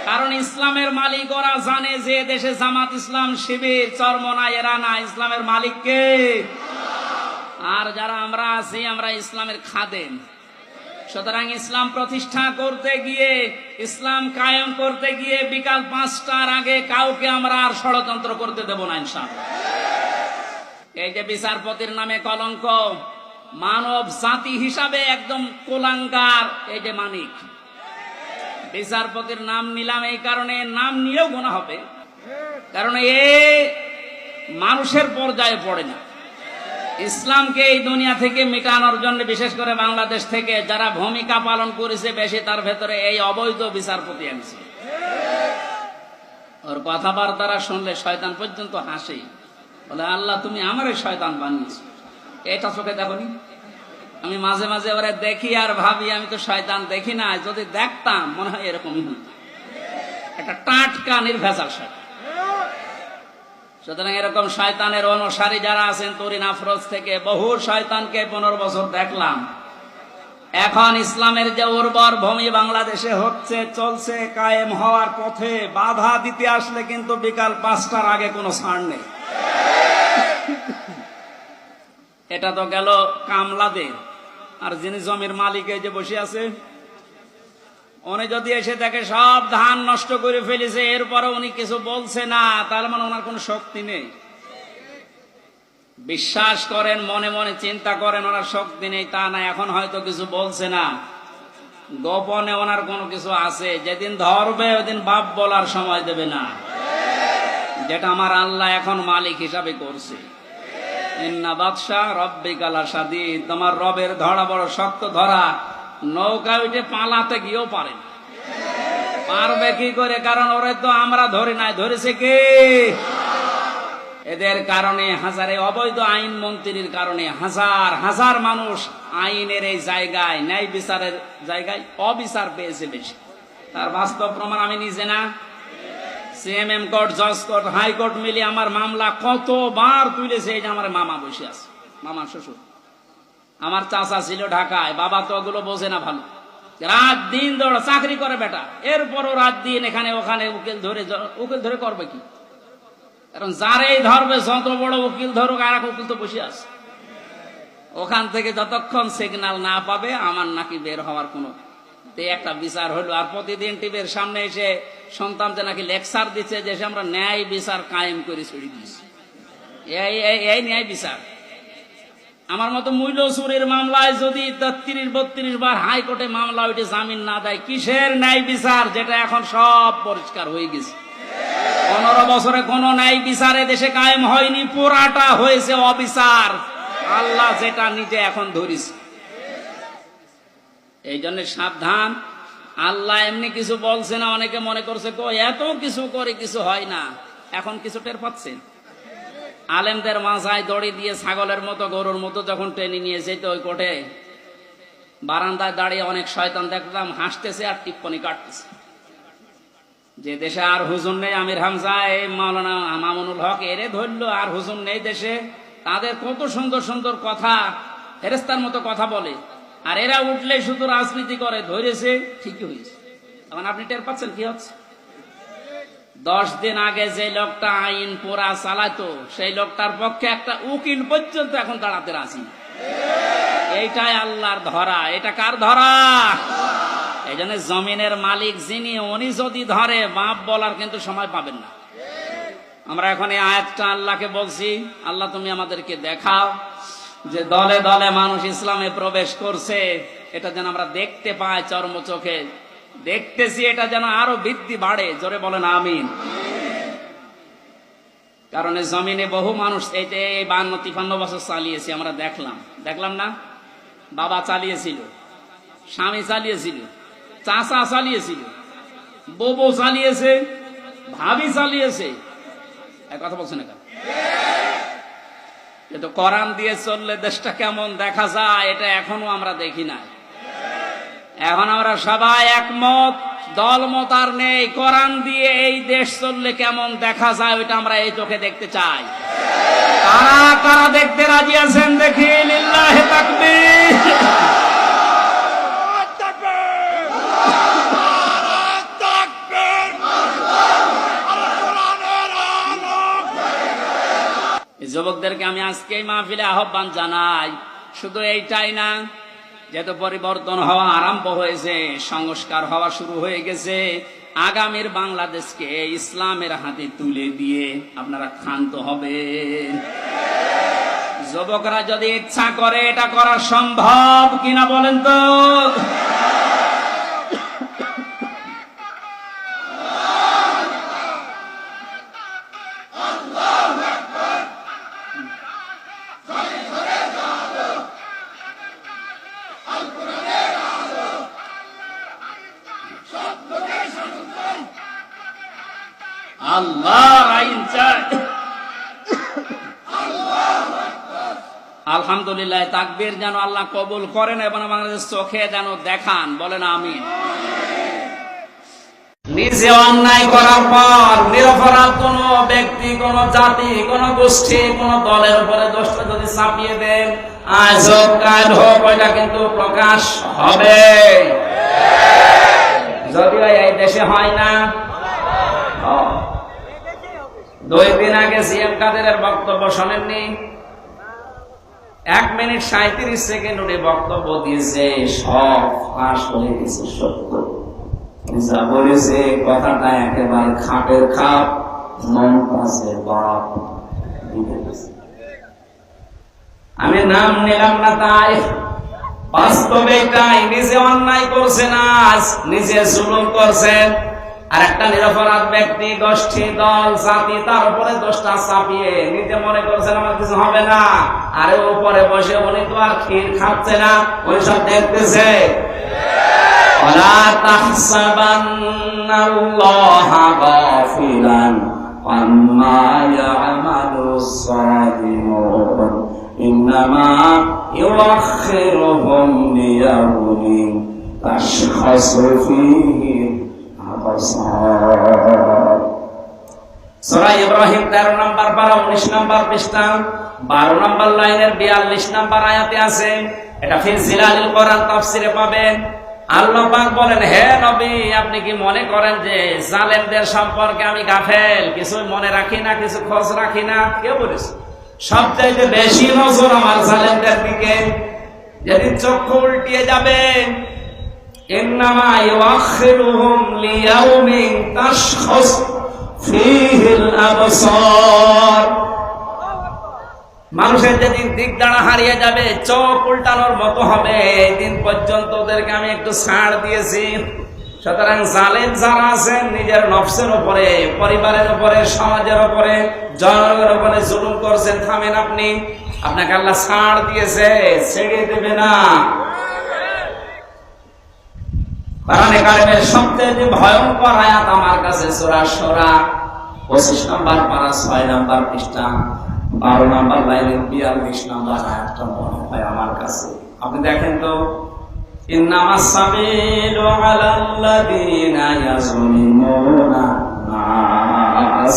কারণ ইসলামের মালিক ওরা জানে যে দেশে জামাত ইসলাম, শিবির, চরমনা, এরা না, ইসলামের মালিক কে? আর যারা আমরা আছি, আমরা ইসলামের খাদেম। সুতরাং ইসলাম প্রতিষ্ঠা করতে গিয়ে, ইসলাম কায়েম করতে গিয়ে বিকাল 5টার আগে কাউকে আমরা আর ষড়যন্ত্র করতে দেব না ইনশাআল্লাহ। এই যে বিচারপতির নামে কলঙ্ক, মানব জাতি হিসাবে একদম কুলাঙ্গার এই যে মানিক। বিচারপতির নাম নিলাম এই কারণে, নাম নিয়েও গুনাহ হবে, কারণ এ মানুষের পর্যায়ে পড়ে না। ইসলামকে এই দুনিয়া থেকে মিটানোর জন্য, বিশেষ করে বাংলাদেশ থেকে যারা ভূমিকা পালন করেছে বেশি, তার ভেতরে এই অবৈধ বিচারপতি আছে। ওর কথাবার্তারা শুনলে শয়তান পর্যন্ত হাসে, বলে আল্লাহ তুমি আমারে শয়তান বানিয়েছো। এটা চোখে দেখনি? আমি মাঝে মাঝে ওরা দেখি আর ভাবি আমি তো শয়তান দেখি না, যদি দেখতাম মনে হয় এরকমই হতো, একটা টাটকা নির্ভেজাল শয়তান। সুতরাং এরকম শয়তানের অনুসারী যারা আছেন তরিন আফরোজ থেকে বহু শয়তানকে 15 বছর দেখলাম। এখন ইসলামের যে উর্বর ভূমি বাংলাদেশে হচ্ছে, চলছে, কায়েম হওয়ার পথে বাধা দিতে আসলে কিন্তু বিকাল 5টার আগে কোনো ছাড় নেই। এটা তো গেল কামলাদের। আর যিনি জমির মালিক এই যে বসে আছে, উনি যদি এসে দেখে সব ধান নষ্ট করে ফেলেছে, এরপরে উনি কিছু বলছে না, তাহলে মানে ওনার কোনো শক্তি নেই। বিশ্বাস করেন, মনে মনে চিন্তা করেন ওনার শক্তি নেই তা না, এখন হয়তো কিছু বলছে না, গোপনে ওনার কোনো কিছু আছে। যেদিন ধরবে ওদিন বাপ বলার সময় দেবে না, যেটা আমার আল্লাহ এখন মালিক হিসাবে করছে। ইন্না বাদশা রব্বিকা লাশাদীদ, তোমার রবের ধরা বড় শক্ত ধরা। নৌকা উঠে পালাতে গিয়েও পারে না। পারবে কি করে? কারণ ওরে তো আমরা ধরি নাই, ধরেছে কে? এদের কারণে হাজারে অবৈধ আইন মন্ত্রীর কারণে হাজার হাজার মানুষ আইনের এই জায়গায়, ন্যায় বিচারের জায়গায় অবিচার পেয়েছে বেশি। তার বাস্তব প্রমাণ আমি নিজে না, সিএমএম কোর্ট, জজ কোর্ট, হাইকোর্ট মিলিয়ে আমার মামলা কতবার তুলেছে। এই যে আমার মামা বসে আছে, মামা শ্বশুর, আমার চাচা ছিল ঢাকায়, বাবা তো ওগুলো বোঝে না ভালো, রাত দিন দৌড়া চাকরি করে বেটা, এরপরও রাত দিন এখানে ওখানে উকিল ধরে করবে কি? কারণ যারাই ধরবে, যত বড় উকিল ধরুক, আর এক উকিল তো বসে আছে ওখান থেকে, যতক্ষণ সিগন্যাল না পাবে আমার নাকি বের হওয়ার কোনো একটা বিচার হলো। আর প্রতিদিন টিভির সামনে এসে সন্তান যে নাকি লেকচার দিচ্ছে যে আমরা ন্যায় বিচার কায়েম করে ছড়িয়ে দিয়েছি। এই ন্যায় বিচার। আমার মতো মূল্য চুরির মামলায় যদি 33-32 বার হাইকোর্টে মামলা ওইটা জামিন না দেয়, কিসের ন্যায় বিচার? যেটা এখন সব পরিষ্কার হয়ে গেছে। 15 বছরে কোন ন্যায় বিচারে দেশে কায়েম হয়নি, পুরাটা হয়েছে অবিচার। আল্লাহ যেটা নিজে এখন ধরিছে। এই জন্য সাবধান। আল্লাহ এমনি কিছু বলছে না, অনেকে মনে করছে এত কিছু করে কিছু হয় না। এখন কিছু টের পাচ্ছেন? আলেমদের মাথায় দড়ি দিয়ে ছাগলের মতো, গরুর মতো যখন টেনে নিয়ে যেত ওই কোর্টে, বারান্দায় দাঁড়িয়ে অনেক শয়তান দেখলাম হাসতেছে আর টিপ্পনি কাটতেছে। যে দেশে আর হুজুর নেই, আমির হামজা, এই মাওলানা মামুনুল হক, এরে ধরলো, আর হুজুর নেই দেশে। তাদের কত সুন্দর সুন্দর কথা, ফেরেস্তার মতো কথা বলে, আর এরা উঠলে শুধু রাজনীতি করে। ধরেছে, ঠিকই হয়েছে। এখন আপনি টের পাচ্ছেন কি হচ্ছে? 10 দিন আগে যে লোকটা আইন পোড়া চালাতো, সেই লোকটার পক্ষে একটা উকিল পর্যন্ত এখন দাঁড়াতে রাজি। এইটাই আল্লাহর ধরা। এটা কার ধরা? এই জন্য জমিনের মালিক যিনি, উনি যদি ধরে, বাপ বলার কিন্তু সময় পাবেন না। আমরা এখন এই আয়াতটা আল্লাহকে বলছি, আল্লাহ তুমি আমাদেরকে দেখাও যে দলে দলে মানুষ ইসলামে প্রবেশ করছে, এটা যেন আমরা দেখতে পাই, চর্ম চোখে দেখতেছি, এটা যেন আরো বৃদ্ধি বাড়ে। জোরে বলেন আমিন। কারণ জমিনে বহু মানুষ এই যে 52-53 বছর চালিয়েছে, আমরা দেখলাম না? বাবা চালিয়েছিল, স্বামী চালিয়েছিল, চাচা চালিয়েছিল, বউ চালিয়েছে, ভাবি চালিয়েছে। এক কথা বলছে না? কিন্তু কোরআন দিয়ে চললে দেশটা কেমন দেখা যায়, এটা এখনো আমরা দেখি না। এখন আমরা সবাই একমত, দলমত আর নেই। কোরআন দিয়ে এই দেশ চললে কেমন দেখা যায়, ওইটা আমরা এই চোখে দেখতে চাই। কারা কারা দেখতে রাজি আছেন দেখি? লিল্লাহি তাকবীর। যুবকদেরকে আমি আজকে এই মাহফিলে আহ্বান জানাই, শুধু এইটাই না, যেহেতু পরিবর্তন হওয়া আরম্ভ হয়েছে, সংস্কার হওয়া শুরু হয়ে গেছে, আগামীর বাংলাদেশকে ইসলামের হাতে তুলে দিয়ে আপনারা ক্ষান্ত হবেন। যুবকরা যদি ইচ্ছা করে, এটা করা সম্ভব কিনা বলেন তো? আল্লাহ আইন চাই, আলহামদুলিল্লাহ, তাকবীর যেন আল্লাহ কবুল করেন এবং বাংলাদেশ চোখে যেন দেখান, বলেন আমিন। নিজে অন্যায় করার পর নিরপরাধ কোন ব্যক্তি, কোন জাতি, কোন গোষ্ঠী, কোন দলের উপরে দোষটা যদি চাপিয়ে দেন, আজ হোক কাল হোক, ওইটা কিন্তু প্রকাশ হবে। যদিও এই দেশে হয় না। 2 দিন আগে সিএম কাদেরের বক্তব্য শোনেননি? 1 মিনিট 37 সেকেন্ড উনি বক্তব্য দিয়েছে, সব ফাঁস হয়ে গেছে। সত্য যা বলেছে কথাটা একেবারে খাপের খাপ, মন কাছে বাপ। আমি নাম নিলাম না, তাই বাস্তবে এটাই। নিজে অন্যায় করছে না, নিজে জুলুম করছেন, আর একটা নিরপরাধ ব্যক্তি, গোষ্ঠী, দল, জাতি তার উপরে দোষটা চাপিয়ে নিজে মনে করছেন আমার কিছু হবে না, আরে উপরে বসে উনি তো আর ক্ষীর খাচ্ছে না, উনি সব দেখতেছে। ولا تحسبن الله غافلا عما يعمل الظالمون إنما يؤخرهم ليوم تشخص فيه الأبصار। সূরা ইব্রাহিম 13 নম্বর পারা 19 নম্বর পৃষ্ঠা 12 নম্বর লাইনের 42 নম্বর আয়াতে আছে। এটা ফি জিলালিল কোরআন তাফসিরে পাবেন। আল্লাহ পাক বলেন, হে নবী, আপনি কি মনে করেন যে জালেমদের সম্পর্কে আমি গাফেল, কিছু মনে রাখি না, কিছু খোঁজ রাখি না? কে বলেছে? সবচাইতে বেশি নজর আমার জালেমদের দিকে। যেদিন চক্ষু উল্টিয়ে যাবে, ইন্নামা ইউআখিরুহুম লিয়াউমিন তাশখাস ফীহিল আবসার। মানুষের যেদিন দিক দাঁড়া হারিয়ে যাবে, চোখ উল্টানোর মতো হবে, এই দিন পর্যন্ত ওদেরকে আমি একটু ছাড় দিয়েছি। সুতরাং জালেম যারা আছেন, নিজের নফসের উপরে, পরিবারের উপরে, সমাজের উপরে, জনগণের উপরে জুলুম করছেন, থামেন আপনি। আপনাকে আল্লাহ ছাড় দিয়েছে, ছেড়ে দেবে না। কোরআনে কারিমের সবচেয়ে ভয়ঙ্কর আয়াত আমার কাছে সূরা শুরা 25 নম্বর পারা 6 নম্বর পৃষ্ঠা 12 নম্বর লাইনের 42 নম্বর আয়াতটা মনে হয় আমার কাছে। আপনি দেখেন তো, ইন্নামাস সাবিলু আলাল্লাযীনা ইয়াজলিমুনা নাস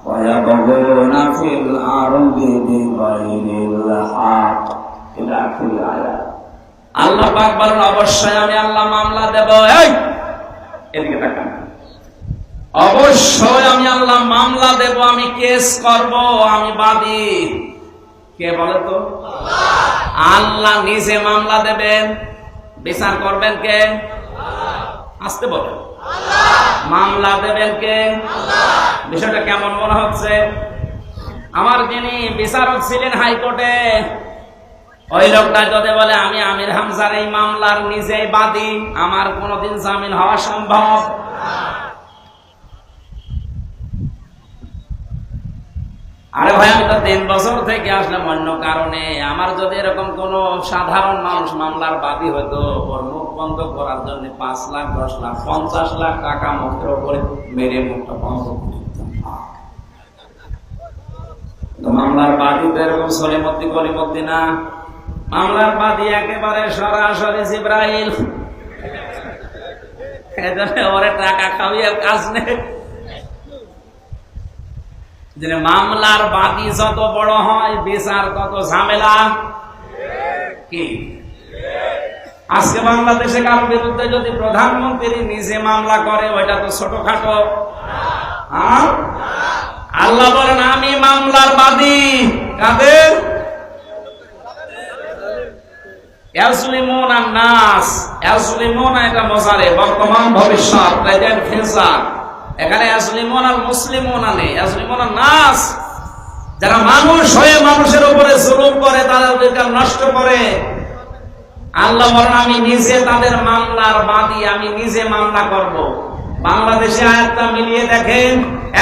ওয়া ইয়াবগুনা ফিল আরদি বিগাইরিল হক। এটা কি আয়াত? আল্লাহ পাক বলেন, অবশ্যই আমি আল্লাহ মামলা দেব। এই এদিকে তাকান। অবশ্যই আমি আল্লাহ মামলা দেব, আমি কেস করব, আমি বাদী। কে বলে তো? আল্লাহ নিজে মামলা দেবেন, বিচার করবেন কে? আসতে বলেন। মামলা দেবেন কে? বিষয়টা কেমন মনে হচ্ছে? আমার যিনি বিচারক ছিলেন হাইকোর্টে, ওই লোকটা যদি বলে আমি আমির হামজার এই মামলার নিজেই বাদী, আমার কোনোদিন জামিন হওয়া সম্ভব? আরে ভাই, আমি তো 3 বছর থেকে আসলাম অন্য কারণে। আমার যদি এরকম কোন সাধারণ মানুষ মামলার বাদী হতো, ওর মুখ বন্ধ করার জন্য 5 লাখ 10 লাখ 50 লাখ টাকা মুখের উপরে মেরে মুখটা বন্ধ করে দিতাম। মামলার বাদী তো এরকম সলিমদ্দি কলিমদ্দি না। মামলার বাদী একেবারে সরাসরি জিবরাইল। এজন্য ওরে টাকা খাওয়িয়ে কাজ নেই। যে মামলার বাদী যত বড় হয়, বিচার তত ঝামেলা। কি আজকে বাংলাদেশে কারোর বিরুদ্ধে যদি প্রধানমন্ত্রী নিজে মামলা করে, ওইটা তো ছোটখাটো। আল্লাহ বলেন, আমি মামলার বাদী। কাদের? ইয়াজলিমুনা নাস। ইয়াজলিমুনা এটা মুজারে, বর্তমান ভবিষ্যৎ, প্রেজেন্ট ফিউচার। এখানে ইয়াজলিমুনা আল মুসলিমুনা নেই, ইয়াজলিমুনা নাস। যারা মানুষ হয়ে মানুষের উপরে জুলুম করে, তাদেরকে নষ্ট করে, আল্লাহ বলেন আমি নিজে তাদের মামলার বাদী, আমি নিজে মামলা করব। বাংলাদেশে আয়াতটা মিলিয়ে দেখেন,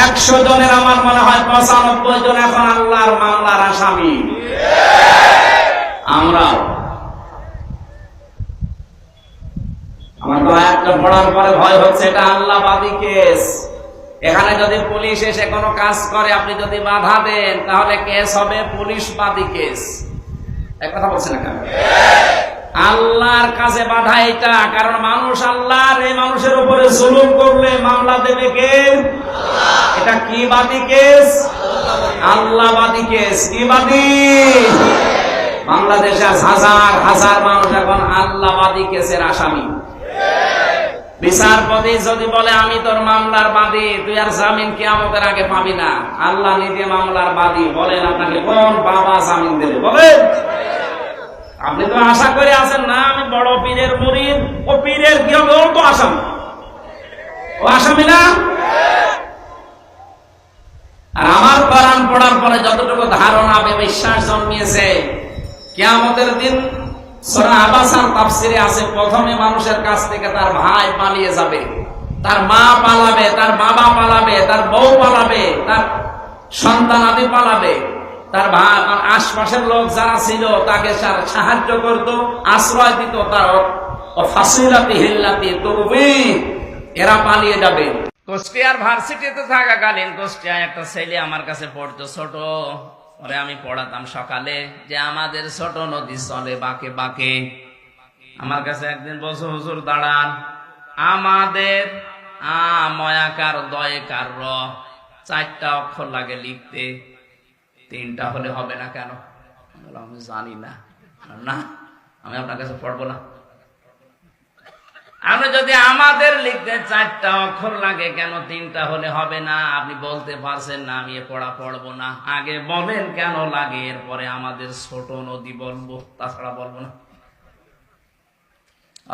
100 জনের আমার মনে হয় 95 জন এখন আল্লাহর মামলার আসামি। আমরাও। আমার তো আয়াতটা পড়ার পরে ভয় হচ্ছে, এটা আল্লাহবাদী কেস। এখানে যদি পুলিশ এসে কোনো কাজ করে, আপনি যদি বাধা দেন, তাহলে কেস হবে পুলিশবাদী কেস।
এক কথা বলছে না কেন? আল্লাহর কাছে বাধা এটা, কারণ মানুষ আল্লাহর, এই মানুষের উপরে জুলুম করলে মামলা দেবে কে? এটা কি বাদী কেস? আল্লাহবাদী কেস। কি বাদী? বাংলাদেশে হাজার হাজার মানুষ এখন আল্লাহবাদী কেসের আসামি। বিচারপতি যদি বলে আমি তোর মামলার বাদী, তুই আর জামিন কিয়ামতের আগে পাবি না, আল্লাহ নিজে মামলার বাদী, বলেন আপনাকে কোন বাবা জামিন দেবে? বলেন। আপনি তো আশা করে আছেন না আমি বড় পীরের মুরিদ, ও পীরের কি হবে? ও তো আসামি, ও আসামি না? আর আমার কোরআন পড়ার পরে যতটুকু ধারণা বিশ্বাস জন্মিয়েছে, কিয়ামতের দিন সূরা আবাসার তাফসিরে আছে, প্রথমে মানুষের কাছ থেকে তার ভাই পালিয়ে যাবে, তার মা পালাবে, তার বাবা পালাবে, তার বউ পালাবে, তার সন্তানাদি পালাবে, তার আশপাশের লোক যারা ছিল তাকে সাহায্য করত, আশ্রয় দিত, তার ফাসিলাতি হিল্লাতি তুবি, এরা পালিয়ে যাবে। কুষ্টিয়ার ভার্সিটিতে থাকাকালীন কুষ্টিয়ায় একটা ছেলে আমার কাছে পড়তো, ছোট, ওরে আমি পড়াতাম সকালে, যে আমাদের ছোট নদী চলে বাঁকে বাঁকে। আমার কাছে একদিন বলছে, হুজুর দাঁড়ান, আমাদের ময়াকার দয়কার র 4টা অক্ষর লাগে লিখতে, 3টা হলে হবে না কেন? আমি জানি না। না, আমি আপনার কাছে পড়বো না। আপনি যদি আমাদের লিখতে 4টা অক্ষর লাগে, কেন 3টা হলে হবে না? আপনি বলতে পারছেন না, আমি এ পড়া পড়বো না। আগে বলেন কেন লাগে, এরপরে আমাদের ছোট নদী বলবো, তাছাড়া বলবো না।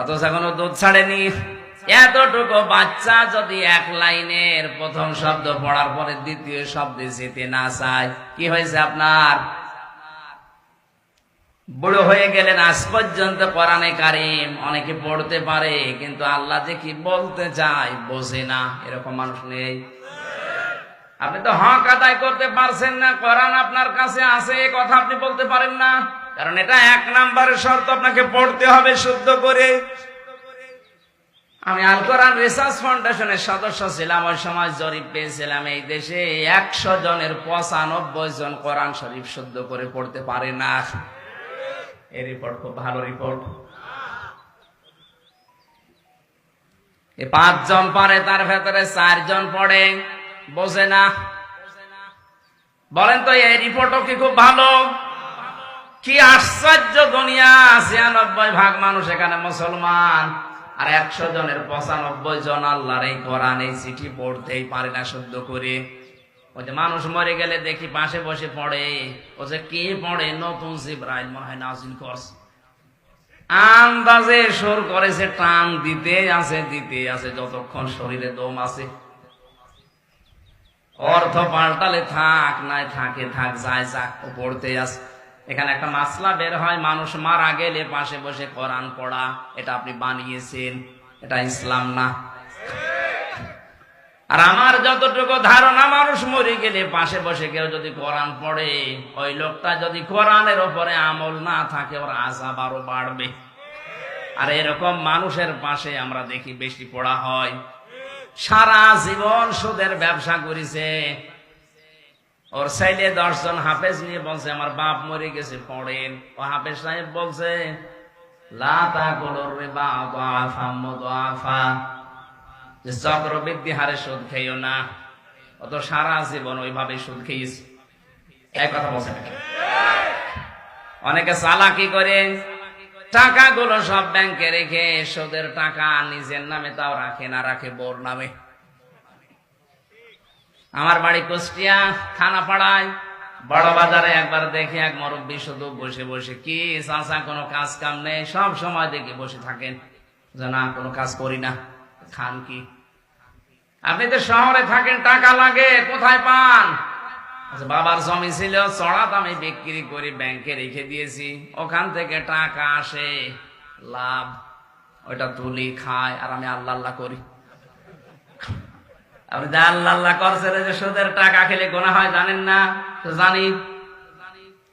অথচ এখনো দুধ ছাড়েনি। এতটুকু বাচ্চা যদি এক লাইনের প্রথম শব্দ পড়ার পরে দ্বিতীয় শব্দে যেতে না চায়, কি হয়েছে আপনার? বুড়ো হয়ে গেলেন, আজ পর্যন্ত কোরআনে কারীম অনেকে পড়তে পারে, কিন্তু আল্লাহ যে কি বলতে চায় বোঝে না, এরকম মানুষ নেই। আপনি তো হক আদায় করতে পারছেন না, কোরআন আপনার কাছে আছে, এই কথা আপনি বলতে পারেন না, কারণ এটা 1 নম্বরের শর্ত, আপনাকে পড়তে হবে শুদ্ধ করে। আমি আল কোরআন রিসার্চ ফাউন্ডেশনের সদস্য ছিলাম, ওই সময় জরিপ পেয়েছিলাম, এই দেশে 100 জনের 95 জন কোরআন শরীফ শুদ্ধ করে পড়তে পারে না। এই রিপোর্ট খুব ভালো রিপোর্ট। 5 জন পারে, তার ভেতরে 4 জন পড়ে, বোঝে না। বলেন তো এই রিপোর্টও কি খুব ভালো? কি আশ্চর্য দুনিয়া, 96% মানুষ এখানে মুসলমান, আর 100 জনের 95 জন আল্লাহর এই কোরআন, এই চিঠি পড়তেই পারে না শুদ্ধ করে। ওই যে মানুষ মরে গেলে দেখি পাশে বসে পড়ে, ও যে কি পড়ে, নতুন জিবরাইল মনে হয় নাজিল করছে, আন্দাজে সুর করেছে, টান দিতে আছে যতক্ষণ শরীরে দম আছে। অর্থ পাল্টালে থাক, নাই থাকে থাক, যায় যাক, ও পড়তে আছে। এখানে একটা মাসলা বের হয়, মানুষ মারা গেলে পাশে বসে কোরআন পড়া, এটা আপনি বানিয়েছেন, এটা ইসলাম না। আর আমার যতটুকু ধারণা, মানুষ মরে গেলে পাশে বসে কেউ যদি কোরআন পড়ে, ওই লোকটা যদি কোরআনের উপরে আমল না থাকে, ওর আযাব আরো বাড়বে। আর এরকম মানুষের পাশে আমরা দেখি বেশি পড়া হয়। সারা জীবন সুদের ব্যবসা করেছে, ওর ছেলে 10 জন হাফেজ নিয়ে বলছে আমার বাপ মরে গেছে, পড়েন। ও হাফেজ সাহেব বলছে লা তাকুলুর রিবা আদাফাম মুদাফা, যে চক্রবৃদ্ধি হারে সুদ খেয়েও না। ও তো সারা জীবন ওইভাবে সুদ খেয়েছে। এই কথা বলছে নাকি? অনেকে চালাকি করে টাকাগুলো সব ব্যাংকে রেখে সুদের টাকা নিজের নামে তাও রাখে না, রাখে বোর নামে। আমার বাড়ি কুষ্টিয়া থানাপাড়ায়, বড় বাজারে একবার দেখি এক মুরব্বী শুধু বসে বসে, কি চাচা কোনো কাজ কাম নেই, সব সময় দেখি বসে থাকেন, যে না কোনো কাজ করি না। খান কি? আপনি তো শহরে থাকেন, টাকা লাগে, কোথায় পান? বাবার জমি ছিল, চড়া দামে বিক্রি করে ব্যাংকে রেখে দিয়েছি, ওখান থেকে টাকা আসে, লাভ, ওইটা তুলি খায়, আর আমি আল্লাহ আল্লাহ করি। আপনি যা আল্লাহ আল্লাহ করছেন, যে সুদের টাকা খেলে গোনা হয় জানেন না? তো জানি,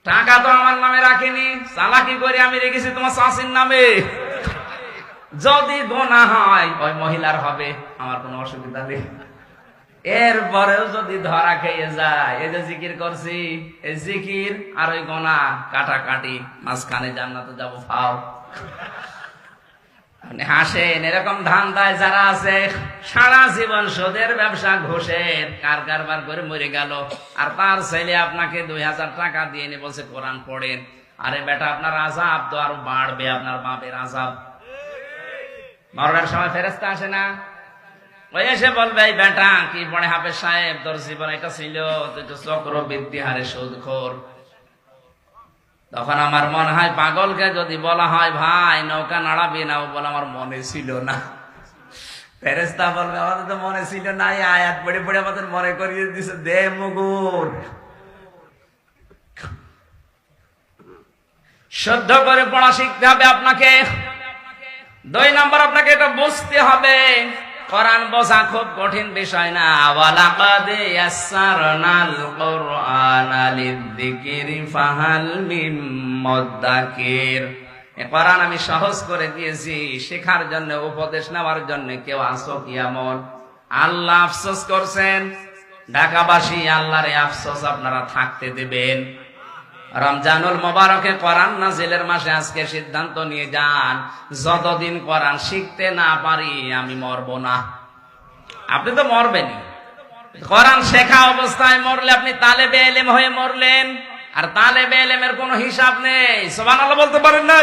টাকা তো আমার নামে রাখিনি, চালাকি করে আমি রেখেছি তোমার চাষির নামে। যদি গোনা হয় ওই মহিলার হবে, আমার কোনো অসুবিধা নেই। এরপরেও যদি ধরা খেয়ে যায়, এই যে জিকির করছি, এই জিকির আর ওই গোনা কাটাকাটি, মাঝখানে জান্নাতে যাবো ফাও। আপনি হাসেন, এরকম ধান্দায় যারা আছে সারা জীবন সুদের ব্যবসা, ঘুষের কারবার করে মরে গেল, আর তার ছেলে আপনাকে 2000 টাকা দিয়ে এনে বলছে কোরআন পড়েন। আরে বেটা, আপনার আযাব তো আরো বাড়বে, আপনার বাপের আযাব। মরণের সময় ফেরেশতা আসে না, ওই এসে বলবে, এই বেটা কি পড়ে হাফেজ সাহেব, তোর জীবন এটা ছিল, তুই তো চক্রবৃদ্ধি হারে সুদখোর। তখন আমার মনে হয় পাগলকে যদি বলা হয় ভাই নৌকা নাড়াবি না, ও বলে আমার মনে ছিল না। ফেরেশতা বলবে আমাদের তো মনে ছিল না, এই আয়াত পড়ে পড়ে আমাদের মনে করিয়ে দিছে, দে মুগুর। শুদ্ধ করে পড়া শিখতে হবে আপনাকে। 2 নাম্বার, আপনাকে এটা বুঝতে হবে, কোরআন বোঝা খুব কঠিন বিষয় না। ওয়ালাকাদ ইয়াসসারনাল কুরআনা লিযিকরি ফাহাল মিন মুদ্দাকির। এই কোরআন আমি সহজ করে দিয়েছি শেখার জন্য, উপদেশ নেওয়ার জন্য। কেউ আসো কি এমন? আল্লাহ আফসোস করছেন, ঢাকাবাসী আল্লাহরে আফসোস আপনারা থাকতে দেবেন। রমজানুল মোবারকে কোরআন নাজিলের মাসে আজকে সিদ্ধান্ত নিয়ে যান, যতদিন কোরআন শিখতে না পারি আমি মরব না। আপনি তো মরবেনই, কোরআন শেখা অবস্থায় মরলে আপনি তালেবে ইলম হয়ে মরলেন, আর তালেবে ইলমের কোনো হিসাব নেই। সুবহানাল্লাহ বলতে পারেন না?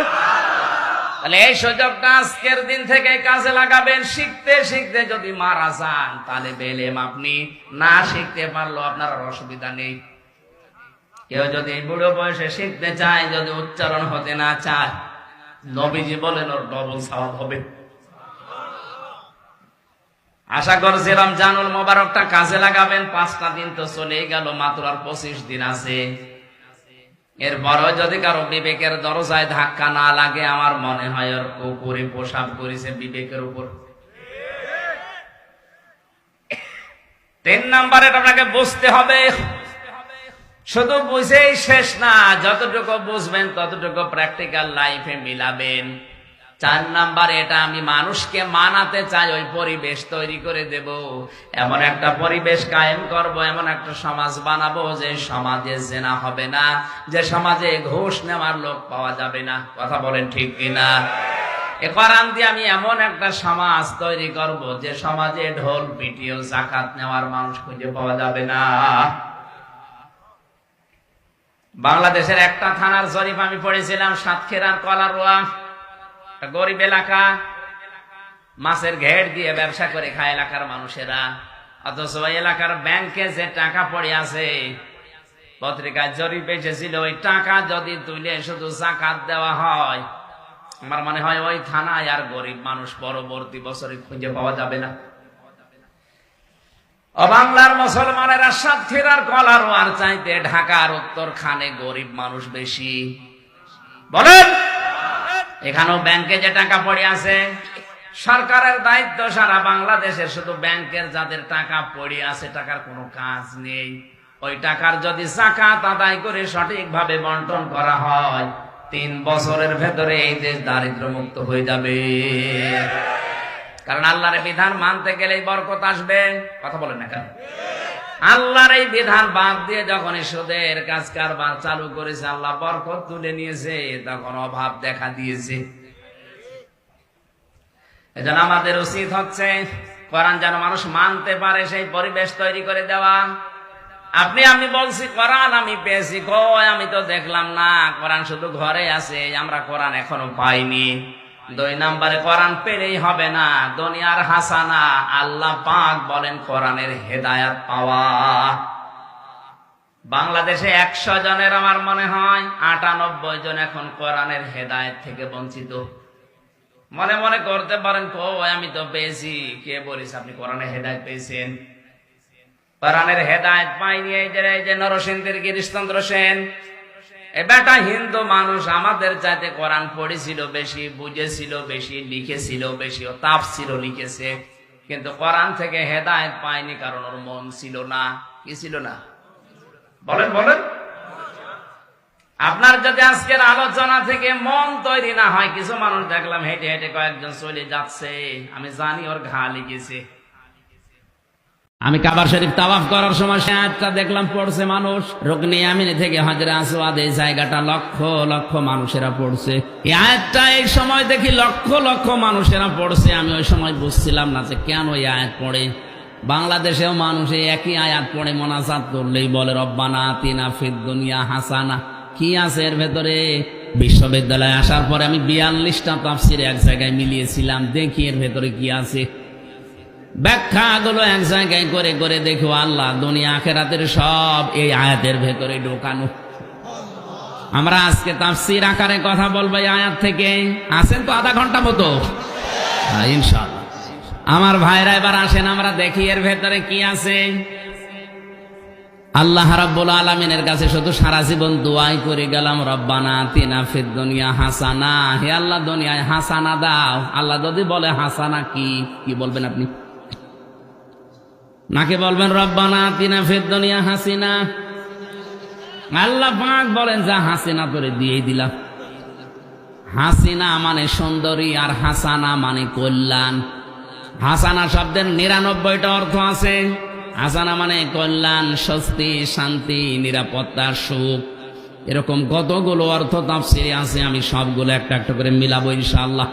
তাহলে এই সুযোগটা আজকের দিন থেকে কাজে লাগাবেন। শিখতে শিখতে যদি মারা যান, তালেবে ইলম আপনি, না শিখতে পারলেও আপনার আর অসুবিধা নেই। কেউ যদি বুড়ো বয়সে শিখতে চায়, যদি উচ্চারণ হতে না চায়, নবীজি বলেন ওর ডবল সওয়াব হবে। আশা করছি রমজানুল মোবারকটা কাজে লাগাবেন। 5টা দিন তো চলেই গেল, মাত্র আর 25 দিন আছে। এরপরও যদি কারো বিবেকের দরজায় ধাক্কা না লাগে, আমার মনে হয় ওর কুকুরে প্রসাব করেছে বিবেকের উপর। 3 নাম্বারে আপনাকে বুঝতে হবে, শুধু বুঝেই শেষ না, যতটুকু বুঝবেন ততটুকু প্র্যাকটিক্যাল লাইফে মিলাবেন। 4 নাম্বার, এটা আমি মানুষকে মানাতে চাই, ওই পরিবেশ তৈরি করে দেব, এমন একটা পরিবেশ কায়েম করব, এমন একটা সমাজ বানাবো যে সমাজে জেনা হবে না, যে সমাজে ঘুষ নেওয়ার লোক পাওয়া যাবে না। কথা বলেন ঠিক কিনা? এ কোরআন দিয়ে আমি এমন একটা সমাজ তৈরি করব যে সমাজে ঢোল পিটিয়ে যাকাত নেওয়ার মানুষ খুঁজে পাওয়া যাবে না। বাংলাদেশের একটা থানার জরিপ আমি পড়েছিলাম, সাতক্ষীরার কলারোয়া, গরিব এলাকা, মাছের ঘের দিয়ে ব্যবসা করে খায় এলাকার মানুষেরা, অথচ ওই এলাকার ব্যাংকে যে টাকা পড়ে আছে, পত্রিকায় জরিপ এসেছিল, ওই টাকা যদি তুলে শুধু যাকাত দেওয়া হয়, আমার মনে হয় ওই থানায় আর গরিব মানুষ পরবর্তী বছরে খুঁজে পাওয়া যাবে না। ও বাংলার মুসলমানেরা, সাতক্ষীরার কলারোয়ার চাইতে ঢাকার উত্তরখানে গরিব মানুষ বেশি। বলেন, এখানেও ব্যাংকে যে টাকা পড়ে আছে, সরকারের দায়িত্ব সারা বাংলাদেশের শুধু ব্যাংকের যাদের টাকা পড়ে আছে, টাকার কোনো কাজ নেই, ওই টাকার যদি যাকাত আদায় করে সঠিকভাবে বন্টন করা হয়, 3 বছরের ভেতরে এই দেশ দারিদ্র মুক্ত হয়ে যাবে। কারণ আল্লাহর বিধান মানতে গেলেই বরকত আসবে। কথা বলেন না কেন? আল্লাহর এই বিধান বাদ দিয়ে যখন সুদের কাজ কারবার চালু করেছে, আল্লাহ বরকত তুলে নিয়েছে, তখন অভাব দেখা দিয়েছে। এজন্য আমাদের উচিত হচ্ছে কোরআন যেন মানুষ মানতে পারে সেই পরিবেশ তৈরি করে দেওয়া। আমি বলছি কোরআন আমি পেয়েছি, কই আমি তো দেখলাম না, কোরআন শুধু ঘরে আছে, আমরা কোরআন এখনো পাইনি। 2 নাম্বারে, কোরআন পেলেই হবে না, দুনিয়ার হাসানা, আল্লাহ পাক বলেন কোরআনের হেদায়াত পাওয়া। বাংলাদেশে 100 জনের আমার মনে হয় 98 জন এখন কোরআনের হেদায়েত থেকে বঞ্চিত। মনে মনে করতে পারেন, কই আমি তো পেয়েছি। কে বলেছে আপনি কোরআনের হেদায়েত পেয়েছেন? কোরআনের হেদায়েত পাইনি এই যে নরসিংদীর গিরিশচন্দ্র সেন, এ বেটা হিন্দু মানুষ, আমাদের চাইতে কোরআন পড়েছিল বেশি, বুঝেছিল বেশি, লিখেছিল বেশি, ও তাফসীর লিখেছে, কিন্তু কোরআন থেকে হেদায়েত পায়নি, কারণ ওর মন ছিল না। কি ছিল না? বলেন বলেন। আপনার যদি আজকের আলোচনা থেকে মন তৈরি না হয়, কিছু মানুষ দেখলাম হেঁটে হেঁটে কয়েকজন চলে যাচ্ছে, আমি জানি ওর ঘা লেগেছে।
আমি কাবার শরীফ তাওয়াফ করার সময় সে আয়াতটা দেখলাম পড়ছে মানুষ। রুকনে ইয়ামিনী থেকে হজরে আসওয়াদ, এই জায়গাটা লক্ষ লক্ষ মানুষেরা পড়ছে। এই আয়াতটা এই সময় দেখি লক্ষ লক্ষ মানুষেরা পড়ছে। আমি ওই সময় বুঝছিলাম না যে কেন এই আয়াত পড়ে। বাংলাদেশেও মানুষ এই একই আয়াত পড়ে, মোনাজাত করলেই বলে রব্বানা আতিনা ফিদ দুনিয়া হাসানা। কি আছে এর ভেতরে? বিশ্ববিদ্যালয়ে আসার পরে আমি 42টা তাফসীর এক জায়গায় মিলিয়েছিলাম, দেখি এর ভেতরে কি আছে। ব্যাখ্যাগুলো এক জায়গায় করে করে দেখো, আল্লাহ দুনিয়া আখিরাতের সব এই আয়াতের ভেতরে ঢোকানো। আমরা আজকে তাফসীর আকারে কথা বলবো এই আয়াত থেকে। আছেন তো আধা ঘন্টা মতো, ইনশাআল্লাহ। আমার ভাইরা এবার আসেন আমরা দেখি এর ভেতরে কি আছে। আল্লাহ রাব্বুল আলামিনের কাছে শুধু সারা জীবন দোয়াই করে গেলাম, রব্বানা আতিনা ফিদ দুনিয়া হাসানা। হে আল্লাহ দুনিয়ায় হাসানা দাও। আল্লাহ যদি বলে হাসানা কি, কি বলবেন আপনি? নাকি বলবেন রব্বানা আতিনা ফিদ দুনিয়া হাসিনা? আল্লাহ পাক বলেন যা হাসিনা তোরে দিয়েই দিলাম। হাসিনা মানে সুন্দরী, আর হাসানা মানে কল্যাণ। হাসানা শব্দের 99টা অর্থ আছে। হাসানা মানে কল্যাণ, স্বস্তি, শান্তি, নিরাপত্তা, সুখ, এরকম কতগুলো অর্থ তাফসীরে আছে। আমি সবগুলো একটা একটা করে মিলাবো ইনশাআল্লাহ।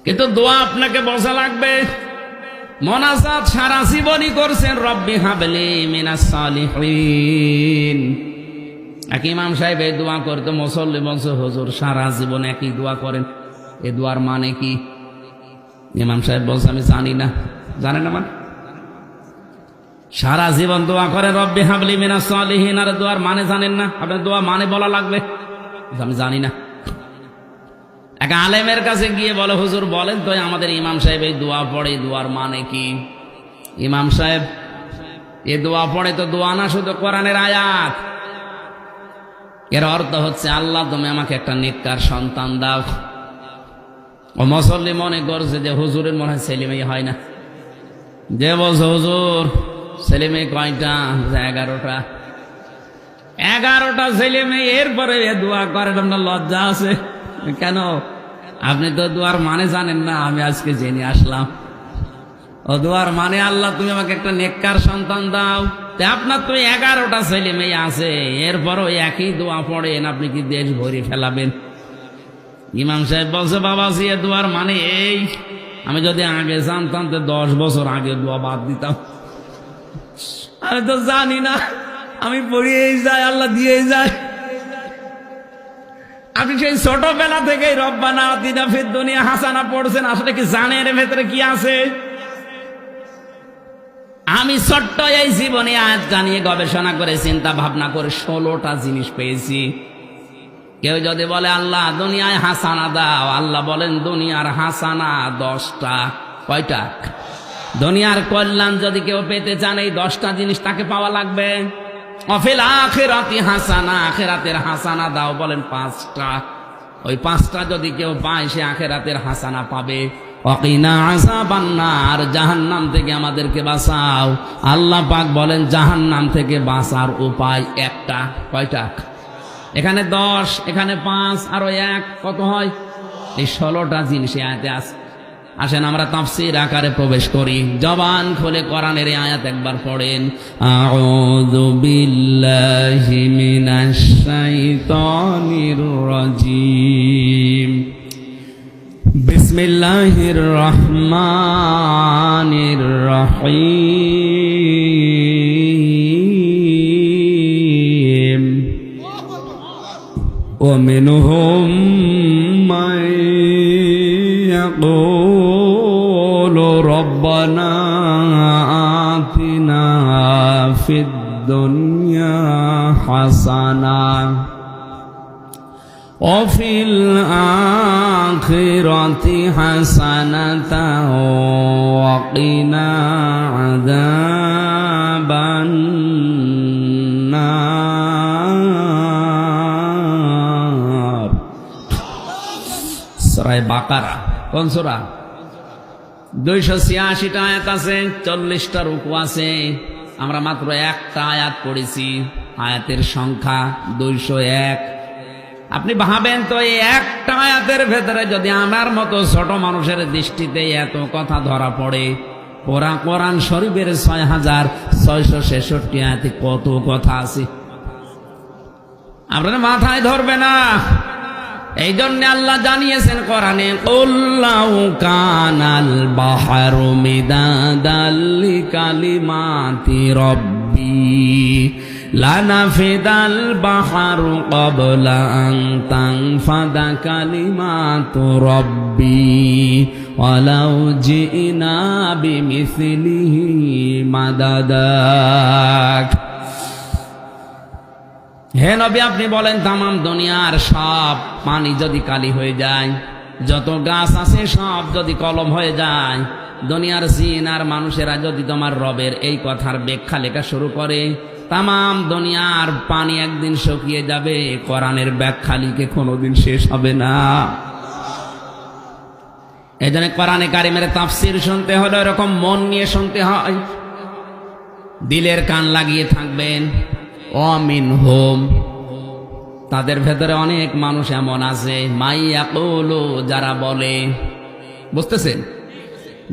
কিন্তু দোয়া আপনাকে বোঝা লাগবে। মোনাজাত সারা জীবনই করছেন, রব্বি হাবলি মিনাস সালিহিন। এক ইমাম সাহেব এই দোয়া করতে, মুসল্লি বলছে হুজুর সারা জীবন একই দোয়া করেন, এই দোয়ার মানে কি? ইমাম সাহেব বলছে আমি জানি না। জানেন না মানে? সারা জীবন দোয়া করে রব্বি হাবলি মিনাস সালিহিন, আর দোয়ার মানে জানেন না? আপনার দোয়া মানে বলা লাগবে, আমি জানি না। এক আলেমের কাছে গিয়ে বলে হুজুর বলেন তো আমাদের ইমাম সাহেব এই দোয়া পড়ে, দোয়ার মানে কি? ইমাম সাহেব এই দোয়া পড়ে তো দোয়া না, শুধু কোরআনের আয়াত। এর অর্থ হচ্ছে আল্লাহ তুমি আমাকে একটা নেককার সন্তান দাও। ও মুসল্লি মনে করছে যে হুজুরের মনে হয় ছেলে মেয়ে হয় না। যে বলছে হুজুর ছেলে মেয়ে কয়টা? 11টা। 11টা ছেলে মেয়ে, এরপরে দোয়া করেন, আপনার লজ্জা আছে কেন? আপনি তো দোয়ার মানে জানেন না, আমি আজকে জেনে আসলাম। ও দোয়ার মানে আল্লাহ তুমি আমাকে একটা নেককার সন্তান দাও। তা আপনার তো 11টা ছেলে মেয়ে আছে, এরপরও একই দোয়া পড়েন, আপনি কি দেশ ভরে ফেলাবেন? ইমাম সাহেব বলছে বাবাজি এ দোয়ার মানে এই, আমি যদি আগে জানতাম তো 10 বছর আগে দোয়া বাদ দিতাম। আমি তো জানি না, আমি পড়িয়েই যাই, আল্লাহ দিয়েই যায়। আপনি সেই ছোটবেলা থেকে রব্বানা আতিনা ফিদ দুনিয়া হাসানা পড়ছেন, আসলে কি জানেন এর ভেতরে কি আছে? আমি ছোট্ট এই জীবনে আয়াত জানিয়ে গবেষণা করে চিন্তা ভাবনা করে 16টা জিনিস পেয়েছি। কেউ যদি বলে আল্লাহ দুনিয়ায় হাসানা দাও, আল্লাহ বলেন দুনিয়ার হাসানা 10টা। কয়টা? দুনিয়ার কল্যাণ যদি কেউ পেতে চান এই 10টা জিনিস তাকে পাওয়া লাগবে। অফিল আখিরাতি হাসানা, আখিরাতের হাসানা দাও বলেন 5টা। ওই 5টা যদি কেউ পায় সে আখিরাতের হাসানা পাবে। ওয়াকিনা আযাবান নার, জাহান্নাম থেকে আমাদেরকে বাঁচাও। আল্লাহ পাক বলেন জাহান্নাম থেকে বাঁচার উপায় একটা। কয়টা? এখানে 10, এখানে 5, আরো 1, কত হয়? এই 16টা জিনিস আয়াতে আছে। আসেন আমরা তাফসীর আকারে প্রবেশ করি। জবান খুলে কোরআনের এই আয়াত একবার পড়েন। আউযু বিল্লাহি মিনাশ শাইতানির রাজীম। বিসমিল্লাহির রহমানির রহিম। ومنهم من يقول ربنا آتنا في الدنيا حسنة وفي الآخرة حسنة وقنا عذاب النار। সূরা বাকারা কোন সূরা? 286টা আয়াত আছে, 40টা রুকু আছে। আমরা মাত্র একটা আয়াত পড়েছি, আয়াতের সংখ্যা 201। আপনি ভাবেন তো এই একটা আয়াতের ভেতরে যদি আমার মতো ছোট মানুষের দৃষ্টিতে এত কথা ধরা পড়ে,
ওরা কোরআন শরীফের 6666 আয়াতে কত কথা আছে আপনারা মাথায় ধরবে না। এই জন্য আল্লাহ জানিয়েছেন কোরআনে, কুল্লাউ কানাল বাহরু মিদাদাল লিকালিমাতি রব্বি লানাফিদাল বাহরু ক্বাবলা আন তানফাদা কালিমাতু রব্বি ওয়ালাউ জিনা বিমিসলিহি মাদাদা। হে নবী, আপনি বলেন তামাম দুনিয়ার সব পানি যদি কালি হয়ে যায়, যত গাছ আছে সব যদি কলম হয়ে যায়, দুনিয়ার জিন আর মানুষেরা যদি তোমার রবের এই কথার ব্যাখ্যা লেখা শুরু করে, তামাম দুনিয়ার পানি একদিন শুকিয়ে যাবে, কোরআনের ব্যাখ্যা লিখে কোনোদিন শেষ হবে না। এই জন্য কোরআনে কারিমের তাফসীর শুনতে হলে এরকম মন নিয়ে শুনতে হয়, দিলের কান লাগিয়ে থাকবেন। অমিনহুম, তাদের ভেতরে অনেক মানুষ এমন আছে, মাইয়াকুলু, যারা বলে, বুঝতেছেন?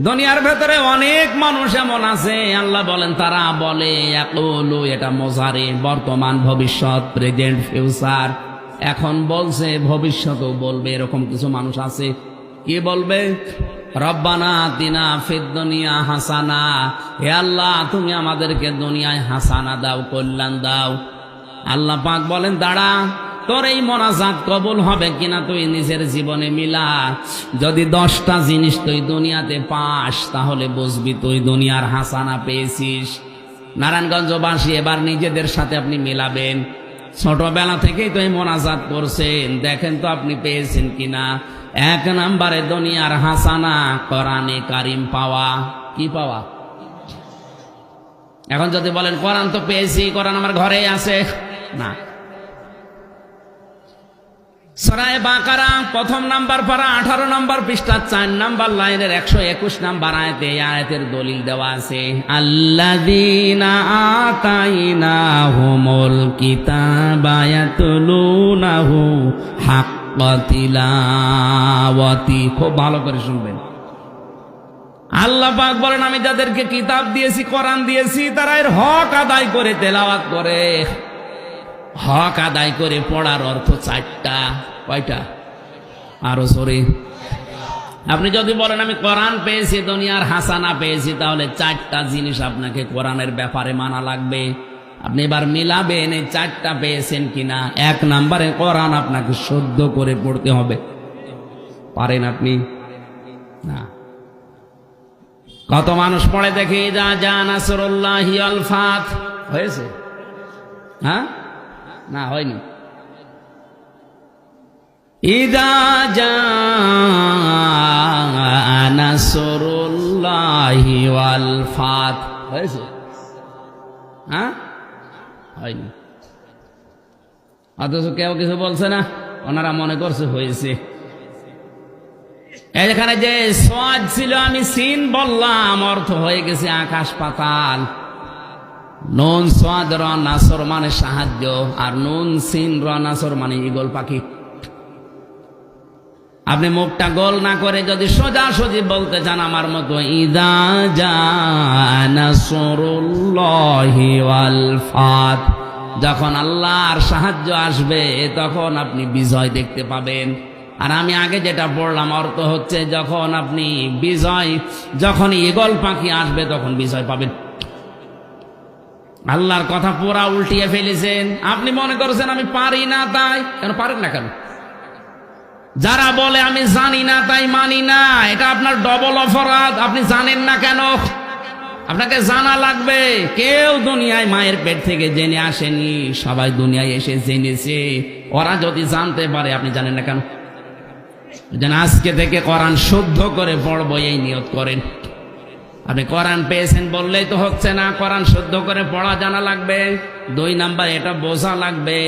দুনিয়ার ভেতরে অনেক মানুষ এমন আছে, আল্লাহ বলেন তারা বলে, ইয়াকুলু, এটা মুজারি, বর্তমান, ভবিষ্যৎ, প্রেজেন্ট, ফিউচার, এখন বলছে, ভবিষ্যতেও বলবে। এরকম কিছু মানুষ আছে। কি বলবে? রব্বানা আতিনা ফিদ দুনিয়া হাসানা, হে আল্লাহ তুমি আমাদেরকে দুনিয়ায় হাসানা দাও, কল্যাণ দাও। আল্লাহ পাক বলেন, দাঁড়া, তোর এই মোনাজাত কবুল হবে কিনা তুই নিজের জীবনে মিলা। যদি 10টা জিনিস তুই দুনিয়াতে পাস, তাহলে বুঝবি তুই দুনিয়ার হাসানা পেয়েছিস। নারায়ণগঞ্জবাসী এবার নিজেদের সাথে আপনি মিলাবেন। ছোটবেলা থেকেই তো এই মোনাজাত করছেন, দেখেন তো আপনি পেয়েছেন কিনা। 1 নম্বরে দুনিয়ার হাসানা, কোরআনে কারিম পাওয়া। কি পাওয়া? এখন যদি বলেন কোরআন তো পেয়েছি, কোরআন আমার ঘরে আছে, না। সূরা বাকারা 1ম নাম্বার পারা 18 নম্বর পৃষ্ঠা 4 নম্বর লাইনের 121 নম্বর আয়াতে এই আয়াতের দলিল দেওয়া আছে, আল্লাযীনা আতাইনাহুমুল কিতাবা ইয়াতলুনাহু হাক্কা তিলাওয়াতি। খুব ভালো করে শুনবেন। আল্লাহ পাক বলেন, আমি যাদেরকে কিতাব দিয়েছি, কোরআন দিয়েছি, তারা এর হক আদায় করে তেলাওয়াত করে। হক আদায় করে পড়ার অর্থ 4টা। কয়টা? আরো সরি, আপনি যদি বলেন আমি কোরআন পেয়েছি, দুনিয়ার হাসানা পেয়েছি, তাহলে 4টা জিনিস আপনাকে কোরআনের ব্যাপারে মানা লাগবে। আপনি এবার মিলাবেন এই 4টা পেয়েছেন কিনা। 1 নম্বরে কোরআন আপনাকে শুদ্ধ করে পড়তে হবে। পারেন আপনি? না। কত মানুষ পড়ে দেখি, যা যা নাসরুল্লাহি ওয়াল ফাত, হয়েছে? হ্যাঁ, না হয়নি। ইদা জাআ নাসরুল্লাহি ওয়াল ফাত, হয়েছে? হ্যাঁ, হয়নি। অথচ কেউ কিছু বলছে না, ওনারা মনে করছে হয়েছে। এখানে যে সাদ ছিল, আমি সিন বললাম, অর্থ হয়ে গেছে আকাশ পাতাল। নুন সাদ র নাসর মানে সাহায্য, আর নুন সিন র নাসর মানে ঈগল পাখি। আপনি মুখটা গোল না করে যদি সোজাসুজি বলতে চান আমার মতো, ইদা জাআ নাসরুল্লাহি ওয়াল ফাত, যখন আল্লাহর সাহায্য আসবে তখন আপনি বিজয় দেখতে পাবেন। আর আমি আগে যেটা পড়লাম অর্থ হচ্ছে, যখন আপনি বিজয়, যখন ঈগল পাখি আসবে তখন বিজয় পাবেন। আল্লাহর কথা পুরা উল্টিয়ে ফেলেছেন। আপনি মনে করছেন আমি পারি না, তাই কেন পারেন না? কেন? যারা বলে আমি জানি না তাই মানি না, এটা আপনার ডবল অপরাধ। আপনি জানেন না কেন? আপনাকে জানা লাগবে। কেউ দুনিয়ায় মায়ের পেট থেকে জেনে আসেনি, সবাই দুনিয়ায় এসে জেনেছে। ওরা যদি জানতে পারে, আপনি জানেন না কেন? যেন আজকে থেকে কোরআন শুদ্ধ করে পড়বো এই নিয়ত করেন। আপনি কোরআন পেয়েছেন বললেই তো হচ্ছে না, কোরআন শুদ্ধ করে পড়া জানা লাগবে। 2 নাম্বার, এটা বোঝা লাগবে।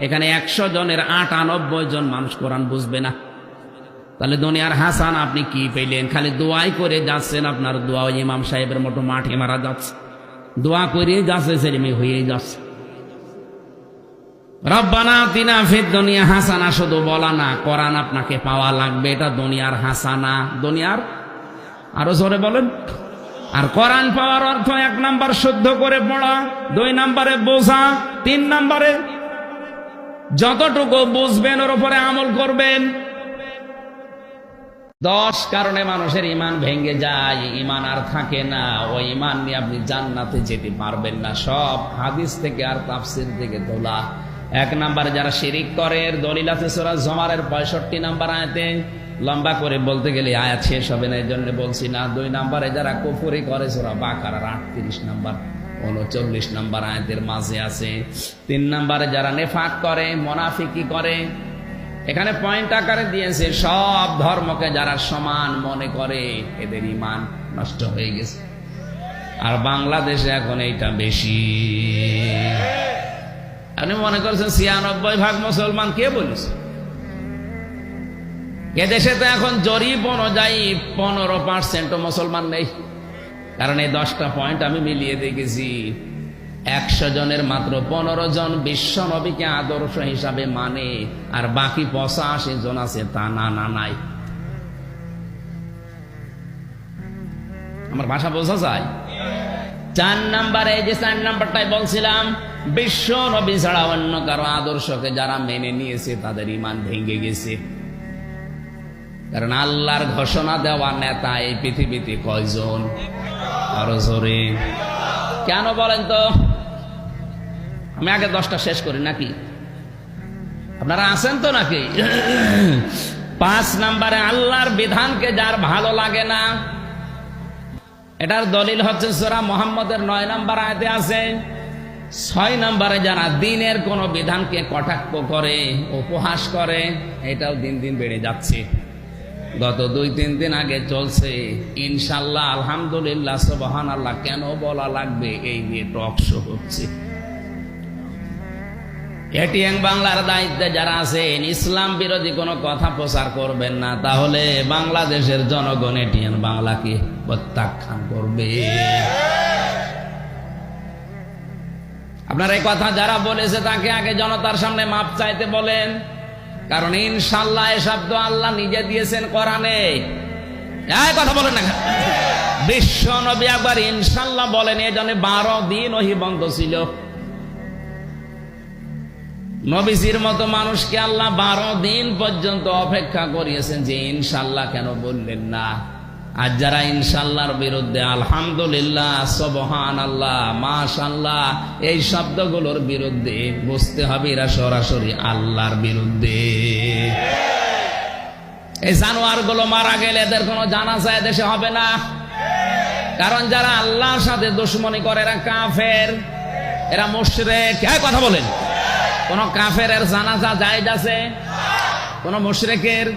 এখানে 100 জনের 98 জন মানুষ কোরআন বুঝবে না। তাহলে দুনিয়ার হাসান আপনি কি পেলেন? খালি দোয়াই করে যাচ্ছেন, আপনার দোয়া ইমাম সাহেবের মতো মাঠে মারা যাচ্ছে, দোয়া করিয়ে যাচ্ছে, ছেলেমেয়ে হয়েই যাচ্ছে। রব্বানা আতিনা ফিদ দুনিয়া হাসানা শুধু বলা না, কোরআন আপনাকে পাওয়া লাগবে। এটা দুনিয়ার হাসানা। দুনিয়ার, আরো জোরে বলেন, আর কোরআন পাওয়ার অর্থ 1 নাম্বার শুদ্ধ করে পড়া, 2 নাম্বারে বোঝা, 3 নাম্বারে যতটুকু বুঝবেন ওর উপরে আমল করবেন। 10 কারণে মানুষের ঈমান ভেঙে যায়, ঈমান আর থাকে না। ওই ঈমান নিয়ে আপনি জান্নাতে যেতে পারবেন না। সব হাদিস থেকে আর তাফসীর থেকে তোলা। 1 নাম্বারে যারা শিরিক করে, এর দলিল আছে সূরা জুমারের 65 নাম্বার আয়াতে। লম্বা করে বলতে গেলে আয়াত শেষ হবে না, এই জন্য বলছি না। 2 নাম্বারে যারা কুফরি করে সূরা বাকারার 38 নাম্বার 39 নাম্বার আয়াতের মাঝে আছে। 3 নাম্বারে যারা নেফাক করে, মুনাফিকি করে, এখানে পয়েন্ট আকারে দিয়েছে সব ধর্মকে যারা সমান মনে করে এদের ঈমান নষ্ট হয়ে গেছে। আর বাংলাদেশে এখন এইটা বেশি। আপনি মনে করছেন 96% মুসলমান, কে বলেছে? এদেশে তো এখন জরিপ অনুযায়ী 15% মুসলমান নেই। কারণ এই 10টা পয়েন্ট আমি মিলিয়ে দেখেছি। 100 জনের মাত্র 15 জন বিশ্ব নবীকে আদর্শ হিসাবে মানে, আর বাকি 85 জন আছে তা না নাই। আমার ভাষা বোঝা যায়? 4 নাম্বারে, যে 4 নাম্বারটাই বলছিলাম, বিশ্ব নবী ছাড়া অন্য কারো আদর্শকে যারা মেনে নিয়েছে তাদের ঈমান ভেঙে গেছে। কারণ আল্লাহর ঘোষণা দেওয়া নেতা এই পৃথিবীতে কয়জন? আরো জোরে কেন বলেন তো? আমি আগে 10টা শেষ করি নাকি? আপনারা আছেন তো নাকি? 5 নাম্বারে আল্লাহর বিধানকে যার ভালো লাগে না, এটার দলিল হচ্ছে সূরা মুহাম্মদের 9 নাম্বার আয়াতে আছে। 6 নাম্বারে যারা দ্বীনের কোন বিধানকে কটাক্ষ করে, উপহাস করে, এটাও দিন দিন বেড়ে যাচ্ছে। গত 2-3 দিন আগে চলছে ইনশাআল্লাহ, আলহামদুলিল্লাহ, সুবহানাল্লাহ কেন বলা লাগবে, এই নিয়ে টক শো হচ্ছে। এটিএন বাংলার দায়িত্বে যারা আছেন, ইসলাম বিরোধী কোনো কথা প্রচার করবেন না, তাহলে বাংলাদেশের জনগণ এটিএন বাংলাকে প্রত্যাখ্যান করবে। আপনার এই কথা যারা বলেছে তাকে আগে জনতার সামনে মাপ চাইতে বলেন। কারণ ইনশাআল্লাহ এ শব্দ আল্লাহ নিজে দিয়েছেন কোরআনে। এই কথা বলেন না। বিশ্ব নবী একবার ইনশাআল্লাহ বলেন, এজন্য 12 দিন ওহী বন্ধ ছিল। নবীজির মতো মানুষকে আল্লাহ 12 দিন পর্যন্ত অপেক্ষা করিয়েছেন যে ইনশাআল্লাহ কেন বললেন না। আর যারা ইনশাআল্লাহর বিরুদ্ধে, আলহামদুলিল্লাহ, সুবহানাল্লাহ, মাশাআল্লাহ, এই শব্দগুলোর বিরুদ্ধে, বুঝতে হবে এরা সরাসরি আল্লাহর বিরুদ্ধে। এই জানোয়ারগুলো মারা গেলে এদের কোনো জানাজা দেশে হবে না। কারণ যারা আল্লাহর সাথে দুশমনি করে এরা কাফের, এরা মুশরিক। কথা বলেন, কোন কাফেরের জানাজা জায়েজ আছে? কোন মুশরিকের?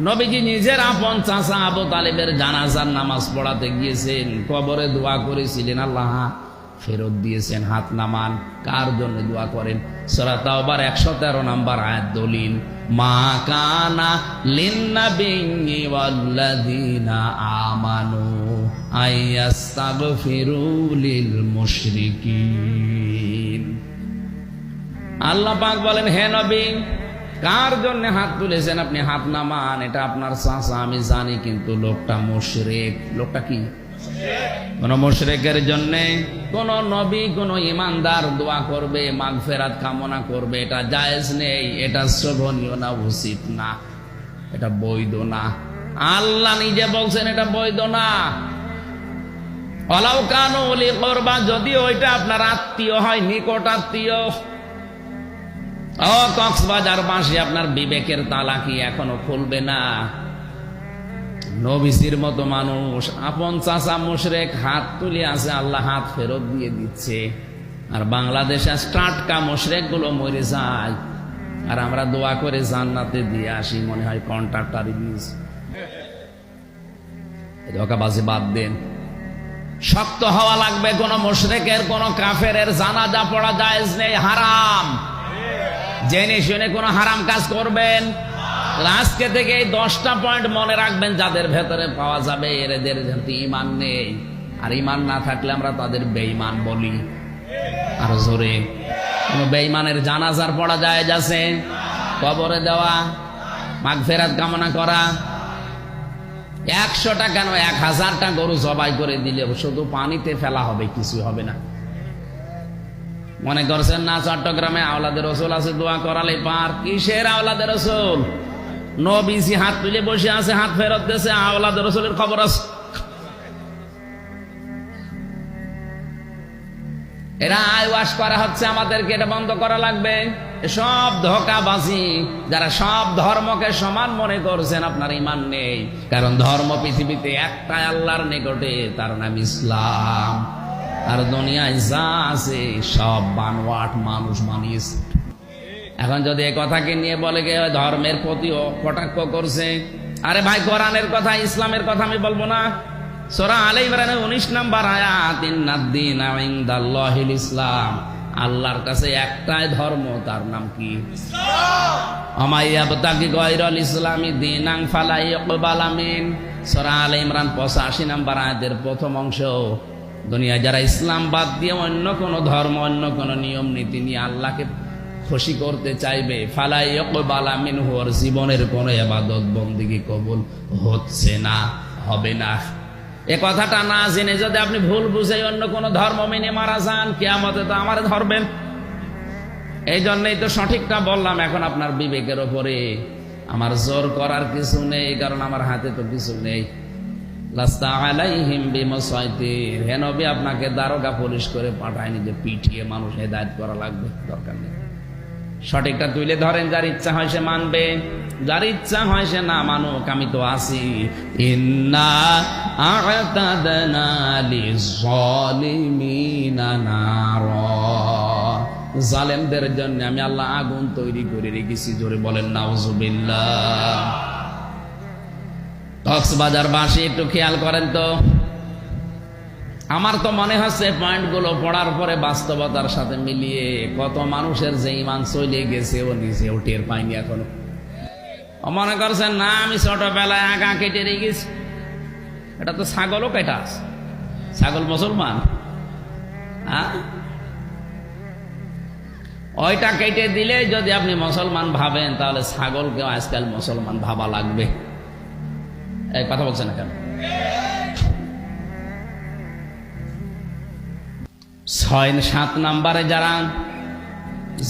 নবীজি নিজের আপন চাচা আবু তালেবের জানাজার নামাজ পড়াতে গিয়েছেন, কবরে দোয়া করেছিলেন, আল্লাহ ফেরত দিয়েছেন। হাত নামান। কার জন্য দোয়া করেন? সূরা তাওবার 113 নাম্বার আয়াত দলিল, মা কানা লিন্নাবিয়্যি ওয়াল্লাযীনা আমানু আইয়াস্তাগফিরু লিল মুশরিকিন। আল্লাহ পাক বলেন, হে নবী, কার জন্য হাত তুলেছেন আপনি হাত নামান। এটা আপনার চাচা আমি জানি, কিন্তু লোকটা মুশরিক। লোকটা কি? কোন মুশরিকের জন্য কোন নবী, কোন ইমানদার দোয়া করবে, মাগফিরাত কামনা করবে, এটা জায়েজ নেই, এটা শোভনীয় না, উচিত না, এটা বৈধ না। আল্লাহ নিজে বলছেন এটা বৈধ না। ওয়ালাউ কানু উলি কুরবা, যদি ওইটা আপনার আত্মীয় হয়, নিকট আত্মীয়। ও কক্সবাজার বাসী, আপনার বিবেকের তালা কি এখনো খুলবে না? নবীজির মতো মানুষ, আপন চাচা মুশরিক, হাত তুলে আছে, আল্লাহ হাত ফেরত দিয়ে দিচ্ছে। আর বাংলাদেশে টাটকা মুশরিক গুলো মরে যায়, আর আমরা দোয়া করে জান্নাতে দিয়ে আসি, মনে হয় কন্ট্রাক্টর ইবলিস। ধোঁকাবাজি বাদ দেন। শক্ত হওয়া লাগবে। কোন মুশরিকের, কোন কাফেরের জানাজা পড়া জায়েজ নেই, হারাম। জেনে শুনে কোন হারাম কাজ করবেন। আজকে থেকে এই 10টা পয়েন্ট মনে রাখবেন, যাদের ভেতরে পাওয়া যাবে এদের ঈমান নেই। আর ঈমান না থাকলে আমরা তাদের বেঈমান বলি। আর জোরে, কোন বেঈমানের জানাজার পড়া জায়েজ আছে? কবরে দেওয়া, মাগফিরাত কামনা করা,
100টা কেন 1000টা গরু জবাই করে দিলে শুধু পানিতে ফেলা হবে, কিছু হবে না। মনে করছেন না চট্টগ্রামে আওলাদে রসুল আছে, দোয়া করালে পার? কিসের আওলাদে রসুল? নবীজি হাত তুলে বসে আছে, হাত ফেরত দিয়েছে, আওলাদে রসুলের খবর আছে। এরা আইওয়াশ করা হচ্ছে, আমাদেরকে এটা বন্ধ করা লাগবে। সব ধোঁকাবাজি, যারা সব ধর্মকে সমান মনে করছেন, আপনার ঈমান নেই। কারণ ধর্ম পৃথিবীতে একটাই, আল্লাহর নিকটে, তার নাম ইসলাম। আর দুনিয়ায় যা আছে সব বানোয়াট, মানুষ বানিয়েছে। এখন যদি এই কথাকে নিয়ে বলে গে ধর্মের প্রতিও কটাক্ষ করছে, আরে ভাই কোরআনের কথা, ইসলামের কথা আমি বলবো না? সূরা আলে ইমরানের 19 নম্বর আয়াত, ইন্নাদ-দীনা ইনদাল্লাহিল ইসলাম, আল্লাহর কাছে একটাই ধর্ম, তার নাম কি? ইসলাম। ওমাই ইয়াবতাগি গায়রাল ইসলামি দীনান ফালা ইউকবালা মিন, সূরা আলে ইমরান 85 নম্বর আয়াতের প্রথম অংশ। দুনিয়া যারা ইসলাম বাদ দিয়ে অন্য কোন ধর্ম, অন্য কোন নিয়ম নীতি নিয়ে আল্লাহকে খুশি করতে চাইবে, ফালা ইউকবালা মিনহু, ওর জীবনের কোন ইবাদত বন্দেগী কবুল হচ্ছে না, হবে না। এ কথাটা না জেনে যদি আপনি ভুল বুঝে অন্য কোন ধর্ম মেনে মারা যান, কিয়ামতে তো আমার ধরবেন। এই জন্যই তো সঠিকটা বললাম। এখন আপনার বিবেকের ওপরে, আমার জোর করার কিছু নেই, কারণ আমার হাতে তো কিছু নেই। লাস্তা আলাইহিম বিমুসাইতির, হে নবী, আপনাকে দারোগা পুলিশ করে পাঠায়নি যে পিটিয়ে মানুষ হেদায়েত করা লাগবে, দরকার নেই। সঠিকটা তুলে ধরেন, যার ইচ্ছা হয় সে মানবে, যার ইচ্ছা হয় সে না মানুক, আমি তো আছি। ইন্না আ'তাদনা লিয-যালিমিনা নারা, জালেমদের জন্য আমি আল্লাহ আগুন তৈরি করে রেখেছি। জোরে বলেন নাউযুবিল্লাহ। কক্সবাজারবাসী একটু খেয়াল করেন তো, আমার তো মনে হচ্ছে পয়েন্টগুলো পড়ার পরে বাস্তবতার সাথে মিলিয়ে কত মানুষের যে ঈমান চলে গেছে, ও নিজেও টের পায়নি এখনো। মনে করছেন না আমি ছোটবেলায় আগা কেটে রেখেছি, এটা তো ছাগলও কেটা আছে। ছাগল মুসলমান? ওইটা কেটে দিলে যদি আপনি মুসলমান ভাবেন, তাহলে ছাগলকেও আজকাল মুসলমান ভাবা লাগবে। এই কথা বলছেন না কেন? 6-7 নম্বরে যারা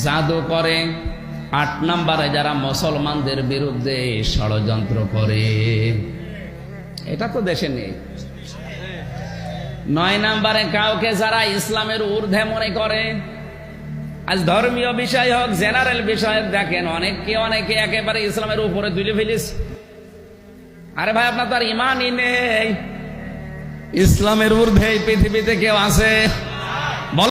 জাদু করে, 8 নম্বরে যারা মুসলমানদের বিরুদ্ধে ষড়যন্ত্র করে, এটা তো দেশে নেই। 9 নম্বরে কাউকে যারা ইসলামের ঊর্ধ্বে মনে করে, আজ ধর্মীয় বিষয় হোক, জেনারেল বিষয় দেখেন, অনেকে একেবারে ইসলামের উপরে তুলে ফেলিস। আরে ভাই, আপনার তো আর ঈমানই নেই। ইসলামের ঊর্ধ্বে পৃথিবীতে কেউ আছে?